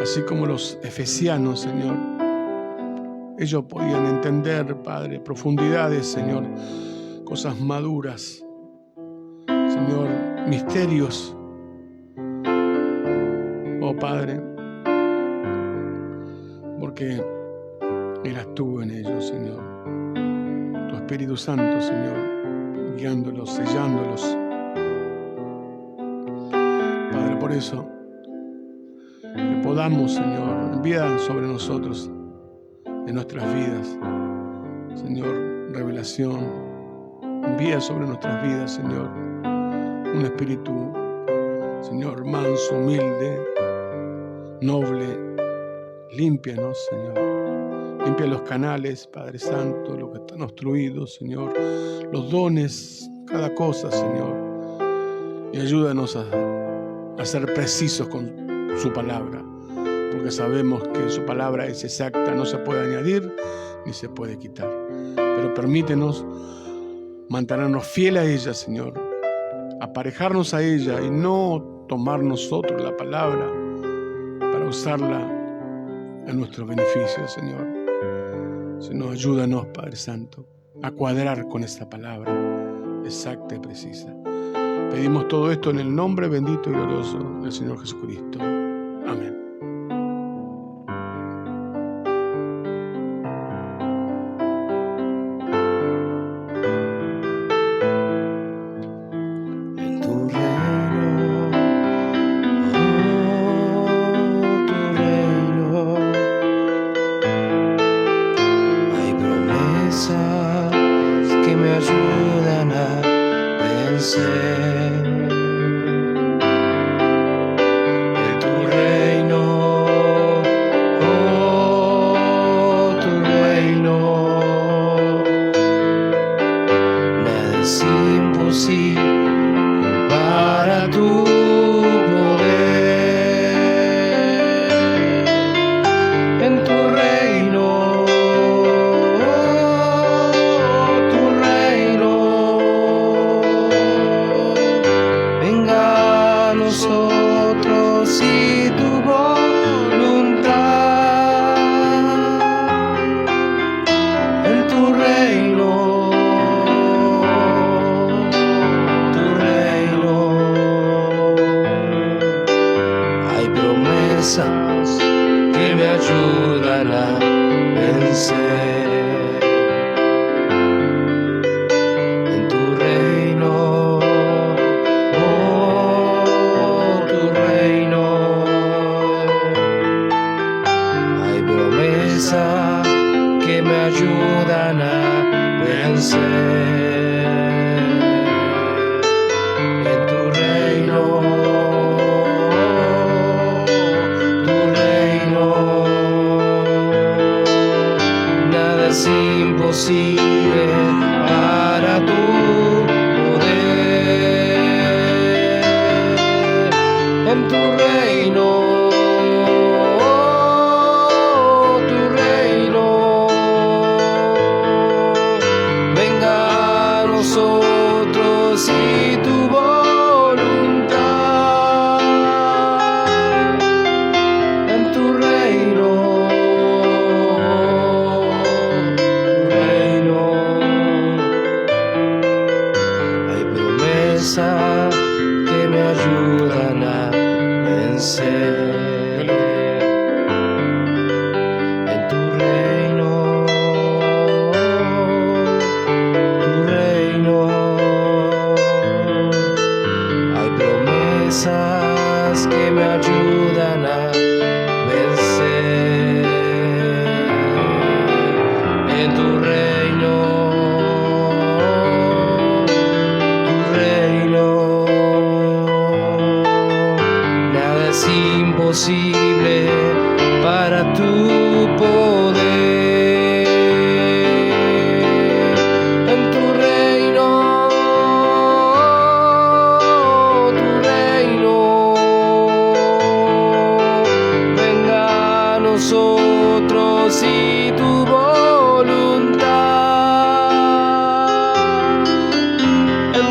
Speaker 2: así como los efesianos, Señor. Ellos podían entender, Padre, profundidades, Señor, cosas maduras, Señor, misterios. Oh, Padre, porque eras tú en ellos, Señor. Tu Espíritu Santo, Señor, guiándolos, sellándolos. Padre, por eso, que podamos, Señor, enviar sobre nosotros, en nuestras vidas, Señor, revelación. Envía sobre nuestras vidas, Señor, un espíritu, Señor, manso, humilde, noble. Límpianos, Señor. Limpia los canales, Padre Santo, lo que están obstruidos, Señor. Los dones, cada cosa, Señor. Y ayúdanos a ser precisos con su palabra. Porque sabemos que su palabra es exacta, no se puede añadir ni se puede quitar. Pero permítenos mantenernos fieles a ella, Señor, aparejarnos a ella y no tomar nosotros la palabra para usarla en nuestro beneficio, Señor. Sino ayúdanos, Padre Santo, a cuadrar con esta palabra exacta y precisa. Pedimos todo esto en el nombre bendito y glorioso del Señor Jesucristo. Amén.
Speaker 1: vencer. En tu reino, oh, tu reino, nada es imposible para tu poder. En tu reino, venga a nosotros y tu voluntad. En tu reino, hay promesas que me ayudan a vencer. En tu reino, oh, tu reino, hay promesas que me ayudan a vencer. En tu reino, nada es imposible para tu poder. En tu reino, venga a nosotros y tu voluntad. En tu reino, hay promesas que me ayudan a vencer. En tu reino, hay promesas que me ayudan a vencer. En tu reino, nada es imposible para tu poder. En tu reino, venga a nosotros y tu voluntad. En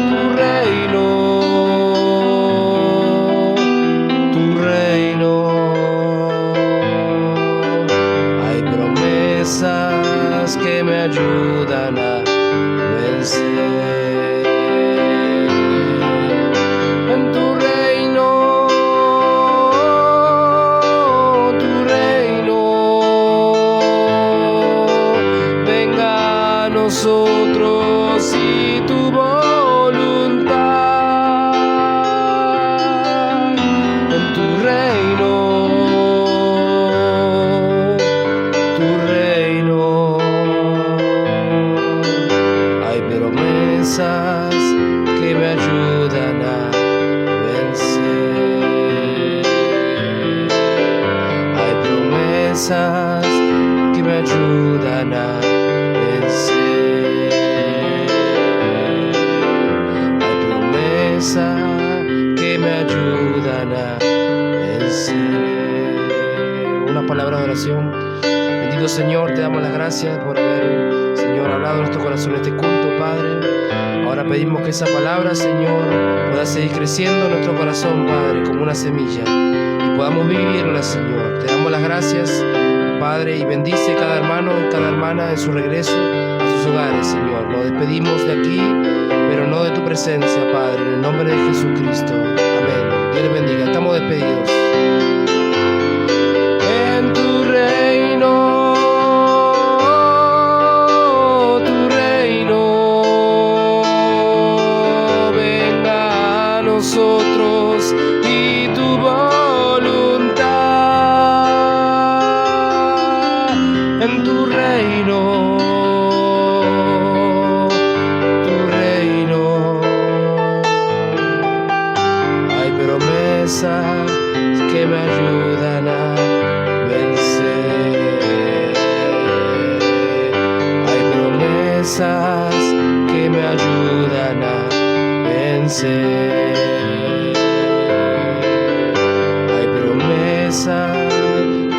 Speaker 1: tu reino, hay promesas que me ayudan a vencer. En tu reino, venga a nosotros y tu voluntad. En tu reino, hay promesas que me ayudan a vencer. Hay promesas que me ayudan a vencer. Hay promesas que me ayudan a vencer. Una palabra de oración. Bendito Señor, te damos las gracias por haber, Señor, hablado en nuestro corazón este culto, Padre. Ahora pedimos que esa palabra, Señor, pueda seguir creciendo en nuestro corazón, Padre, como una semilla, y podamos vivirla, Señor. Te damos las gracias, Padre, y bendice cada hermano y cada hermana en su regreso a sus hogares, Señor. Nos despedimos de aquí, pero no de tu presencia, Padre, en el nombre de Jesucristo. Amén. Dios les bendiga. Estamos despedidos. En tu reino, venga a nosotros y tu voluntad. En tu reino, vencer. Hay promesas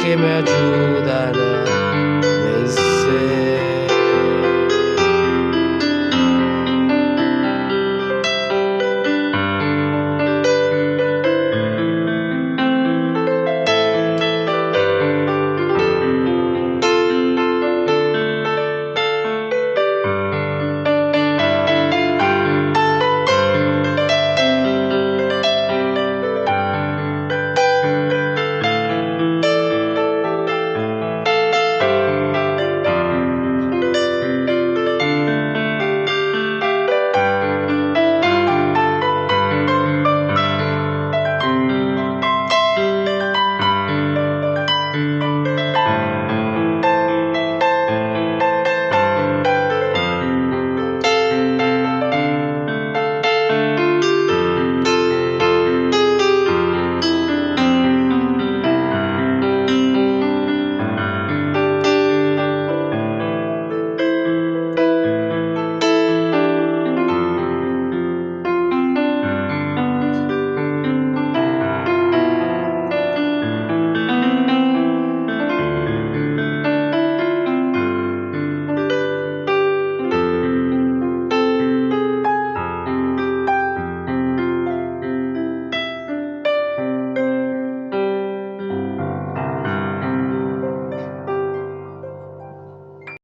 Speaker 1: que me ayudan a vencer.